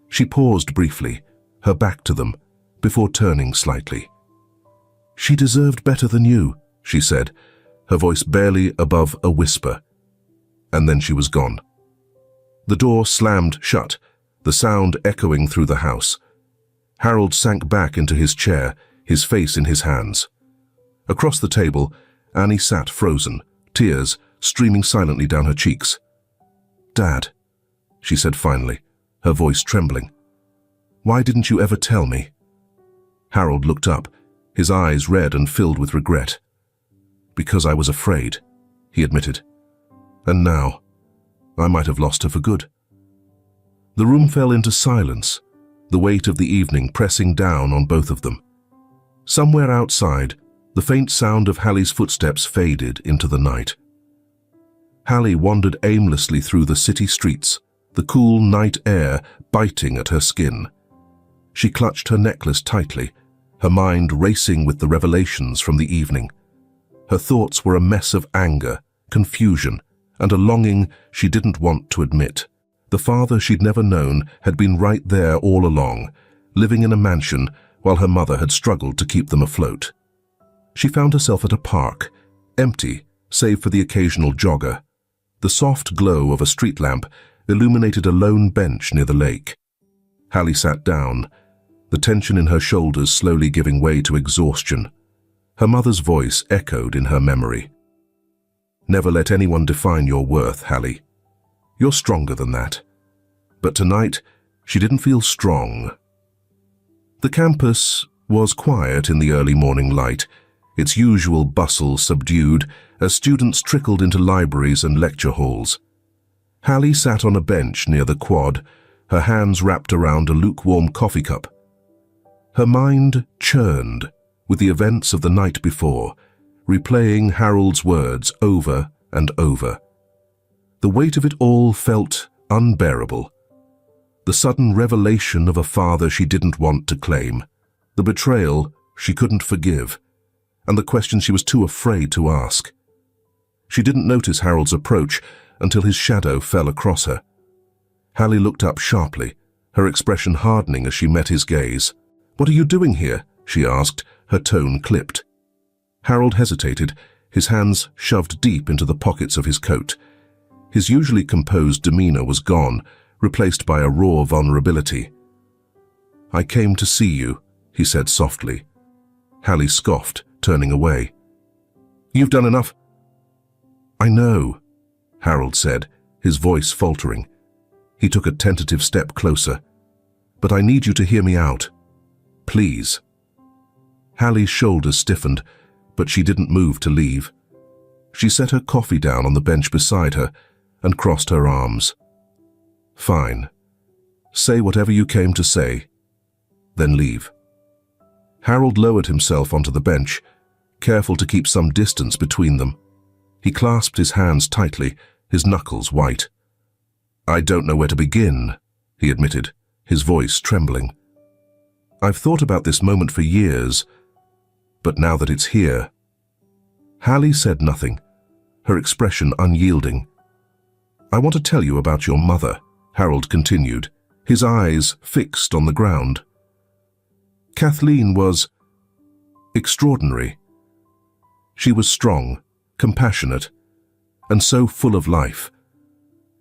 Speaker 1: She paused briefly, her back to them, before turning slightly. "She deserved better than you," she said, her voice barely above a whisper. And then she was gone. The door slammed shut, the sound echoing through the house. Harold sank back into his chair, his face in his hands. Across the table, Annie sat frozen, tears streaming silently down her cheeks. "Dad," she said finally, her voice trembling. "Why didn't you ever tell me?" Harold looked up, his eyes red and filled with regret. "Because I was afraid," he admitted. "And now, I might have lost her for good." The room fell into silence, the weight of the evening pressing down on both of them. Somewhere outside, the faint sound of Hallie's footsteps faded into the night. Hallie wandered aimlessly through the city streets, the cool night air biting at her skin. She clutched her necklace tightly, her mind racing with the revelations from the evening. Her thoughts were a mess of anger, confusion, and a longing she didn't want to admit. The father she'd never known had been right there all along, living in a mansion while her mother had struggled to keep them afloat. She found herself at a park, empty save for the occasional jogger. The soft glow of a street lamp illuminated a lone bench near the lake. Hallie sat down, the tension in her shoulders slowly giving way to exhaustion. Her mother's voice echoed in her memory. "Never let anyone define your worth, Hallie. You're stronger than that." But tonight, she didn't feel strong. The campus was quiet in the early morning light, its usual bustle subdued as students trickled into libraries and lecture halls. Hallie sat on a bench near the quad, her hands wrapped around a lukewarm coffee cup. Her mind churned with the events of the night before, replaying Harold's words over and over. The weight of it all felt unbearable. The sudden revelation of a father she didn't want to claim, the betrayal she couldn't forgive, and the questions she was too afraid to ask. She didn't notice Harold's approach until his shadow fell across her. Hallie looked up sharply, her expression hardening as she met his gaze. "What are you doing here?" she asked, her tone clipped. Harold hesitated, his hands shoved deep into the pockets of his coat. His usually composed demeanor was gone, replaced by a raw vulnerability. "I came to see you," he said softly. Hallie scoffed, turning away. "You've done enough." "I know," Harold said, his voice faltering. He took a tentative step closer. "But I need you to hear me out. Please." Hallie's shoulders stiffened, but she didn't move to leave. She set her coffee down on the bench beside her and crossed her arms. "Fine. Say whatever you came to say, then leave." Harold lowered himself onto the bench, careful to keep some distance between them. He clasped his hands tightly, his knuckles white. "I don't know where to begin," he admitted, his voice trembling. "I've thought about this moment for years, but now that it's here." Hallie said nothing, her expression unyielding. "I want to tell you about your mother," Harold continued, his eyes fixed on the ground. "Kathleen was extraordinary. She was strong, compassionate, and so full of life.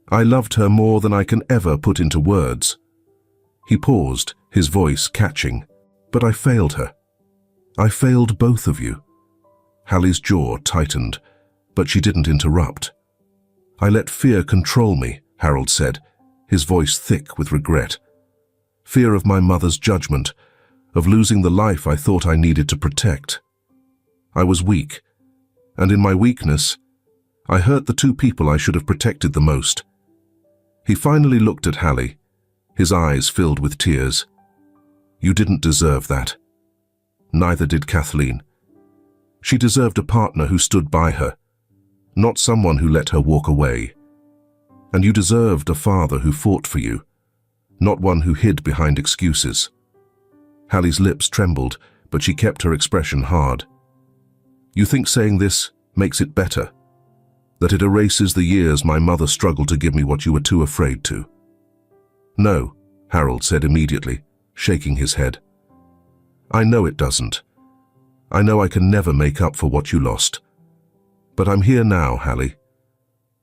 Speaker 1: I loved her more than I can ever put into words." He paused, his voice catching. "But I failed her. I failed both of you." Hallie's jaw tightened, but she didn't interrupt. "I let fear control me," Harold said, his voice thick with regret. "Fear of my mother's judgment, of losing the life I thought I needed to protect. I was weak, and in my weakness, I hurt the two people I should have protected the most." He finally looked at Hallie, his eyes filled with tears. "You didn't deserve that. Neither did Kathleen. She deserved a partner who stood by her, not someone who let her walk away. And you deserved a father who fought for you, not one who hid behind excuses." Hallie's lips trembled, but she kept her expression hard. "You think saying this makes it better? That it erases the years my mother struggled to give me what you were too afraid to?" "No," Harold said immediately, shaking his head. "I know it doesn't. I know I can never make up for what you lost. But I'm here now, Hallie.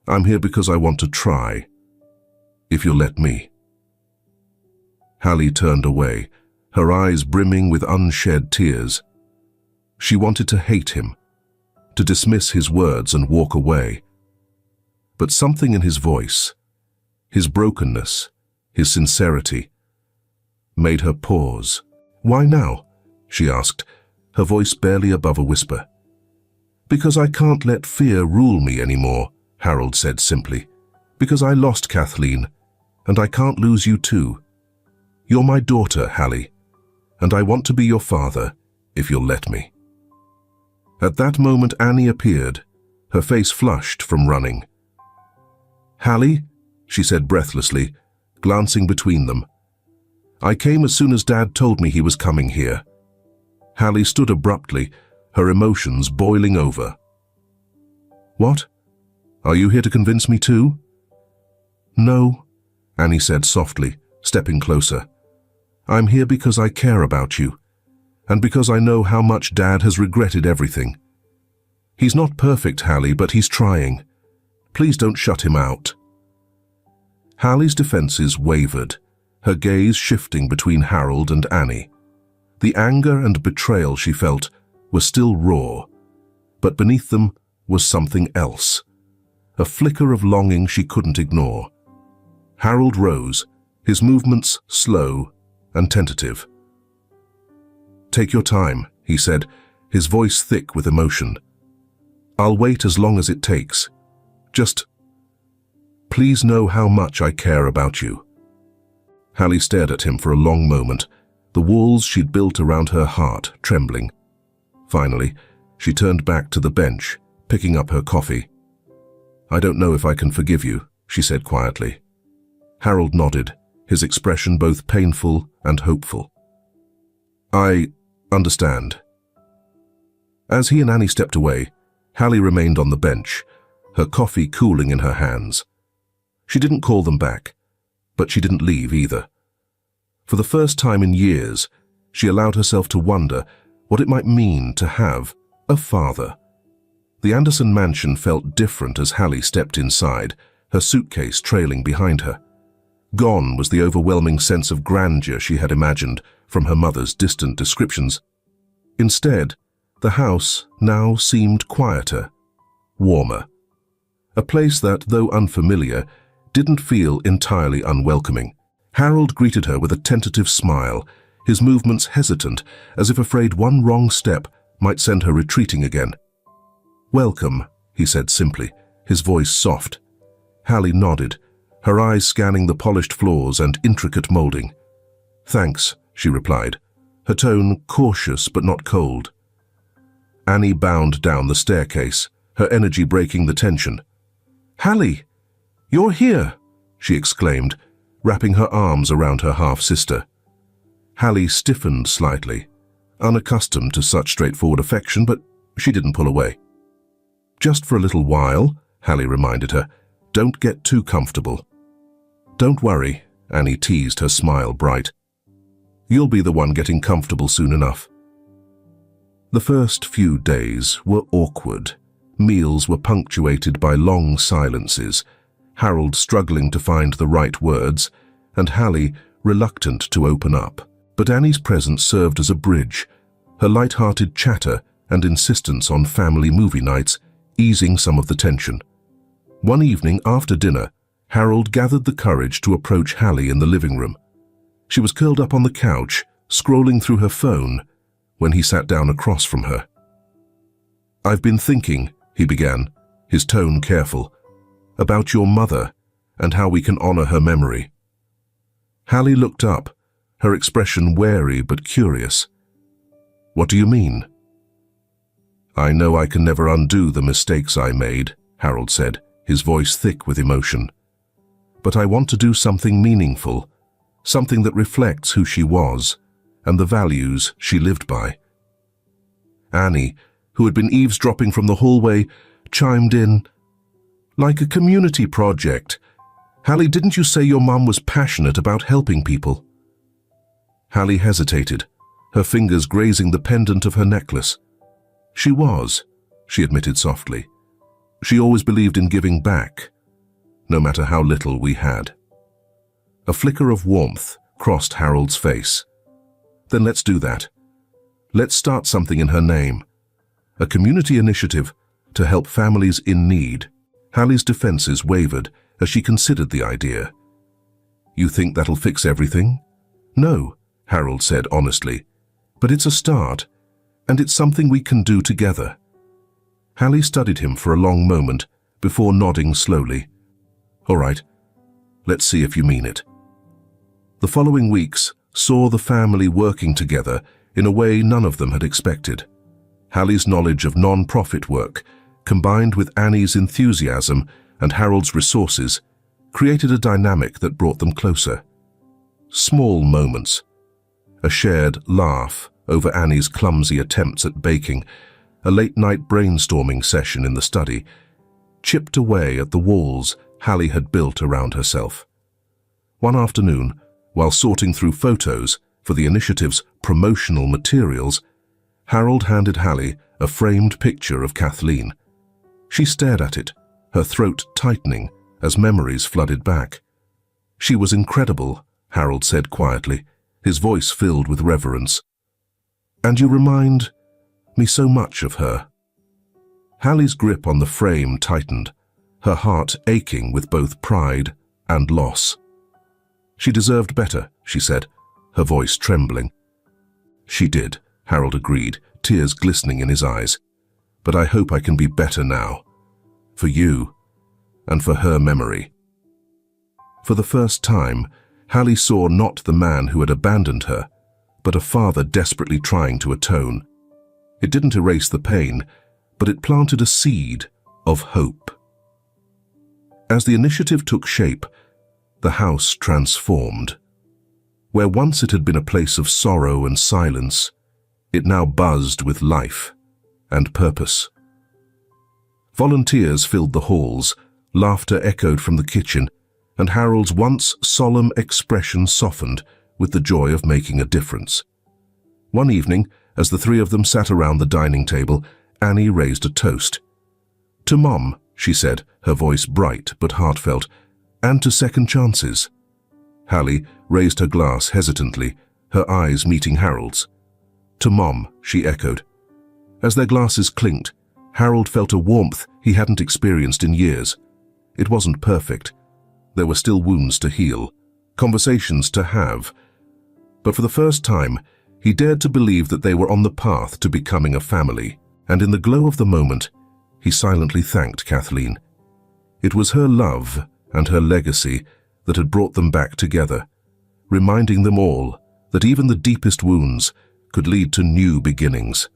Speaker 1: I'm here because I want to try, if you'll let me." Hallie turned away, her eyes brimming with unshed tears. She wanted to hate him, to dismiss his words and walk away. But something in his voice, his brokenness, his sincerity, made her pause. "Why now?" she asked, her voice barely above a whisper. "Because I can't let fear rule me anymore," Harold said simply. "Because I lost Kathleen, and I can't lose you too. You're my daughter, Hallie, and I want to be your father, if you'll let me." At that moment Annie appeared, her face flushed from running. "Hallie," she said breathlessly, glancing between them. "I came as soon as Dad told me he was coming here." Hallie stood abruptly, her emotions boiling over. What? Are you here to convince me too? No, Annie said softly, stepping closer. I'm here because I care about you, and because I know how much Dad has regretted everything. He's not perfect, Hallie, but he's trying. Please don't shut him out. Hallie's defenses wavered, her gaze shifting between Harold and Annie. The anger and betrayal she felt were still raw, but beneath them was something else, a flicker of longing she couldn't ignore. Harold rose, his movements slow and tentative. Take your time, he said, his voice thick with emotion. I'll wait as long as it takes. Just, please know how much I care about you. Hallie stared at him for a long moment, the walls she'd built around her heart trembling. Finally, she turned back to the bench, picking up her coffee. I don't know if I can forgive you, she said quietly. Harold nodded, his expression both painful and hopeful. I understand. As he and Annie stepped away, Hallie remained on the bench, her coffee cooling in her hands. She didn't call them back, but she didn't leave either. For the first time in years, she allowed herself to wonder what it might mean to have a father. The Anderson mansion felt different as Hallie stepped inside, her suitcase trailing behind her. Gone was the overwhelming sense of grandeur she had imagined from her mother's distant descriptions. Instead, the house now seemed quieter, warmer. A place that, though unfamiliar, didn't feel entirely unwelcoming. Harold greeted her with a tentative smile, his movements hesitant, as if afraid one wrong step might send her retreating again. Welcome, he said simply, his voice soft. Hallie nodded, her eyes scanning the polished floors and intricate molding. Thanks, she replied, her tone cautious but not cold. Annie bounded down the staircase, her energy breaking the tension. Hallie, you're here, she exclaimed, wrapping her arms around her half-sister. Hallie stiffened slightly, unaccustomed to such straightforward affection, but she didn't pull away. Just for a little while, Hallie reminded her, don't get too comfortable. Don't worry, Annie teased, her smile bright. You'll be the one getting comfortable soon enough. The first few days were awkward. Meals were punctuated by long silences, Harold struggling to find the right words, and Hallie reluctant to open up. But Annie's presence served as a bridge, her light-hearted chatter and insistence on family movie nights easing some of the tension. One evening after dinner, Harold gathered the courage to approach Hallie in the living room. She was curled up on the couch, scrolling through her phone, when he sat down across from her. I've been thinking, he began, his tone careful, about your mother and how we can honor her memory. Hallie looked up, her expression wary but curious. What do you mean? I know I can never undo the mistakes I made, Harold said, his voice thick with emotion. But I want to do something meaningful, something that reflects who she was and the values she lived by. Annie, who had been eavesdropping from the hallway, chimed in. Like a community project. Hallie, didn't you say your mum was passionate about helping people? Hallie hesitated, her fingers grazing the pendant of her necklace. She was, she admitted softly. She always believed in giving back, no matter how little we had. A flicker of warmth crossed Harold's face. Then let's do that. Let's start something in her name. A community initiative to help families in need. Hallie's defenses wavered as she considered the idea. You think that'll fix everything? No, Harold said honestly. But it's a start, and it's something we can do together. Hallie studied him for a long moment before nodding slowly. All right, let's see if you mean it. The following weeks saw the family working together in a way none of them had expected. Hallie's knowledge of non-profit work, combined with Annie's enthusiasm and Harold's resources, created a dynamic that brought them closer. Small moments, a shared laugh over Annie's clumsy attempts at baking, a late-night brainstorming session in the study, chipped away at the walls Hallie had built around herself. One afternoon, while sorting through photos for the initiative's promotional materials, Harold handed Hallie a framed picture of Kathleen. She stared at it, her throat tightening as memories flooded back. "She was incredible," Harold said quietly, his voice filled with reverence. "And you remind me so much of her." Hallie's grip on the frame tightened, her heart aching with both pride and loss. "She deserved better," she said, her voice trembling. "She did," Harold agreed, tears glistening in his eyes. "But I hope I can be better now. For you, and for her memory." For the first time, Hallie saw not the man who had abandoned her, but a father desperately trying to atone. It didn't erase the pain, but it planted a seed of hope. As the initiative took shape, the house transformed. Where once it had been a place of sorrow and silence, it now buzzed with life and purpose. Volunteers filled the halls, laughter echoed from the kitchen, and Harold's once solemn expression softened with the joy of making a difference. One evening, as the three of them sat around the dining table, Annie raised a toast. "To Mom," she said, her voice bright but heartfelt, "and to second chances." Hallie raised her glass hesitantly, her eyes meeting Harold's. "To Mom," she echoed. As their glasses clinked, Harold felt a warmth he hadn't experienced in years. It wasn't perfect. There were still wounds to heal, conversations to have. But for the first time, he dared to believe that they were on the path to becoming a family. And in the glow of the moment, he silently thanked Kathleen. It was her love and her legacy that had brought them back together, reminding them all that even the deepest wounds could lead to new beginnings.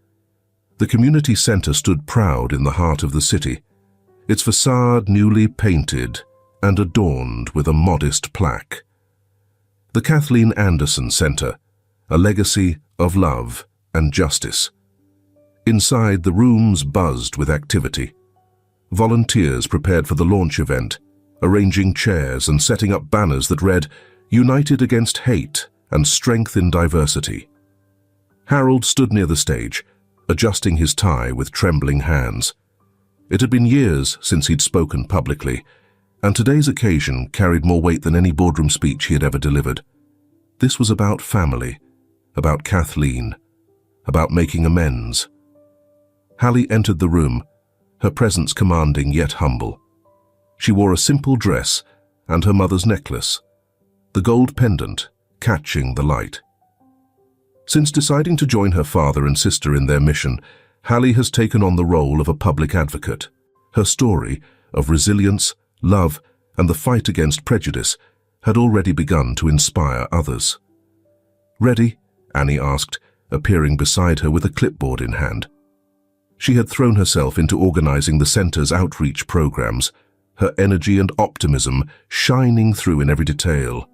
Speaker 1: The community center stood proud in the heart of the city, its facade newly painted and adorned with a modest plaque. The Kathleen Anderson Center, a legacy of love and justice. Inside, the rooms buzzed with activity. Volunteers prepared for the launch event, arranging chairs and setting up banners that read, "United against hate and strength in diversity." Harold stood near the stage, adjusting his tie with trembling hands. It had been years since he'd spoken publicly, and today's occasion carried more weight than any boardroom speech he had ever delivered. This was about family, about Kathleen, about making amends. Hallie entered the room, her presence commanding yet humble. She wore a simple dress and her mother's necklace, the gold pendant catching the light. Since deciding to join her father and sister in their mission, Hallie has taken on the role of a public advocate. Her story of resilience, love, and the fight against prejudice had already begun to inspire others. "Ready?" Annie asked, appearing beside her with a clipboard in hand. She had thrown herself into organizing the center's outreach programs, her energy and optimism shining through in every detail.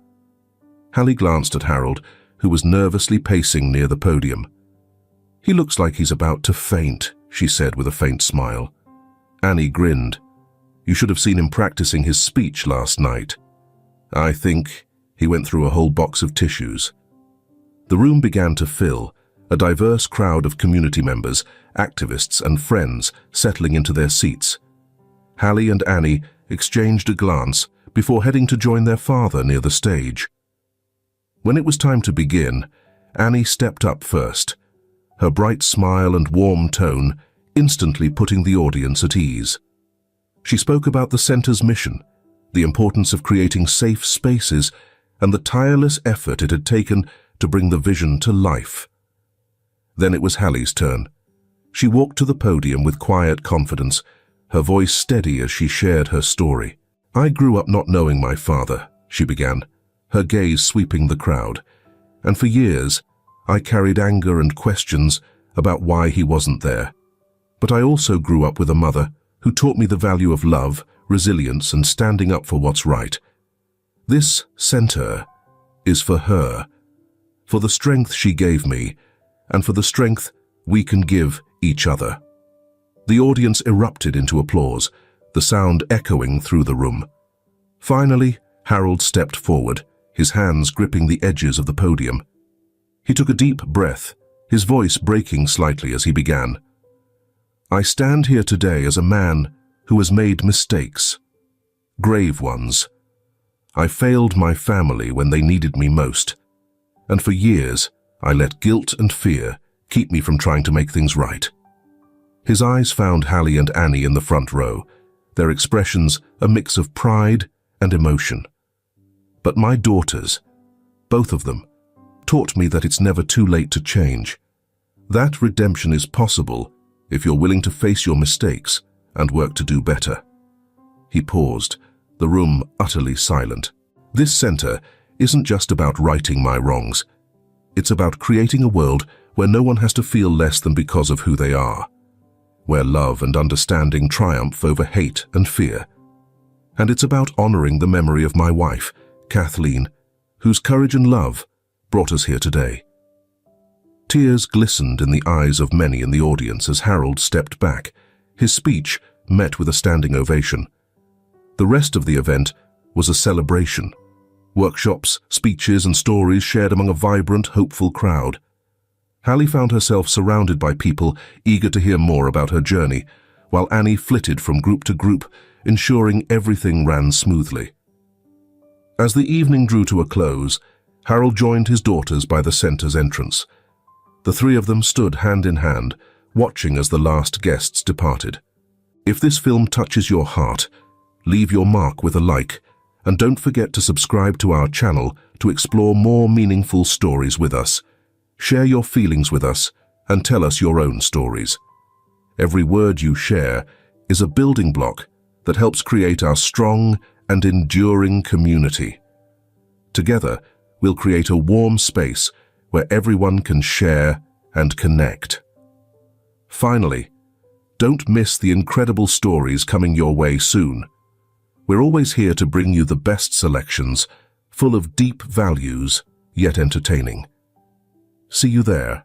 Speaker 1: Hallie glanced at Harold, who was nervously pacing near the podium. "He looks like he's about to faint," she said with a faint smile. Annie grinned. "You should have seen him practicing his speech last night. I think he went through a whole box of tissues." The room began to fill, a diverse crowd of community members, activists and friends settling into their seats. Hallie and Annie exchanged a glance before heading to join their father near the stage. When it was time to begin, Annie stepped up first, her bright smile and warm tone instantly putting the audience at ease. She spoke about the center's mission, the importance of creating safe spaces, and the tireless effort it had taken to bring the vision to life. Then it was Hallie's turn. She walked to the podium with quiet confidence, her voice steady as she shared her story. "I grew up not knowing my father," she began, her gaze sweeping the crowd, "and for years I carried anger and questions about why he wasn't there. But I also grew up with a mother who taught me the value of love, resilience, and standing up for what's right. This center is for her, for the strength she gave me, and for the strength we can give each other." The audience erupted into applause, the sound echoing through the room. Finally, Harold stepped forward, his hands gripping the edges of the podium. He took a deep breath, his voice breaking slightly as he began. "I stand here today as a man who has made mistakes, grave ones. I failed my family when they needed me most, and for years I let guilt and fear keep me from trying to make things right." His eyes found Hallie and Annie in the front row, their expressions a mix of pride and emotion. "But my daughters, both of them, taught me that it's never too late to change. That redemption is possible if you're willing to face your mistakes and work to do better." He paused, the room utterly silent. This center isn't just about righting my wrongs. It's about creating a world where no one has to feel less than because of who they are, where love and understanding triumph over hate and fear. And it's about honoring the memory of my wife, Kathleen, whose courage and love brought us here today. Tears glistened in the eyes of many in the audience as Harold stepped back, his speech met with a standing ovation. The rest of the event was a celebration. Workshops, speeches, and stories shared among a vibrant, hopeful crowd. Hallie found herself surrounded by people eager to hear more about her journey, while Annie flitted from group to group, ensuring everything ran smoothly. As the evening drew to a close, Harold joined his daughters by the center's entrance. The three of them stood hand in hand, watching as the last guests departed. If this film touches your heart, leave your mark with a like, and don't forget to subscribe to our channel to explore more meaningful stories with us. Share your feelings with us and tell us your own stories. Every word you share is a building block that helps create our strong and enduring community. Together, we'll create a warm space where everyone can share and connect. Finally, don't miss the incredible stories coming your way soon. We're always here to bring you the best selections, full of deep values, yet entertaining. See you there.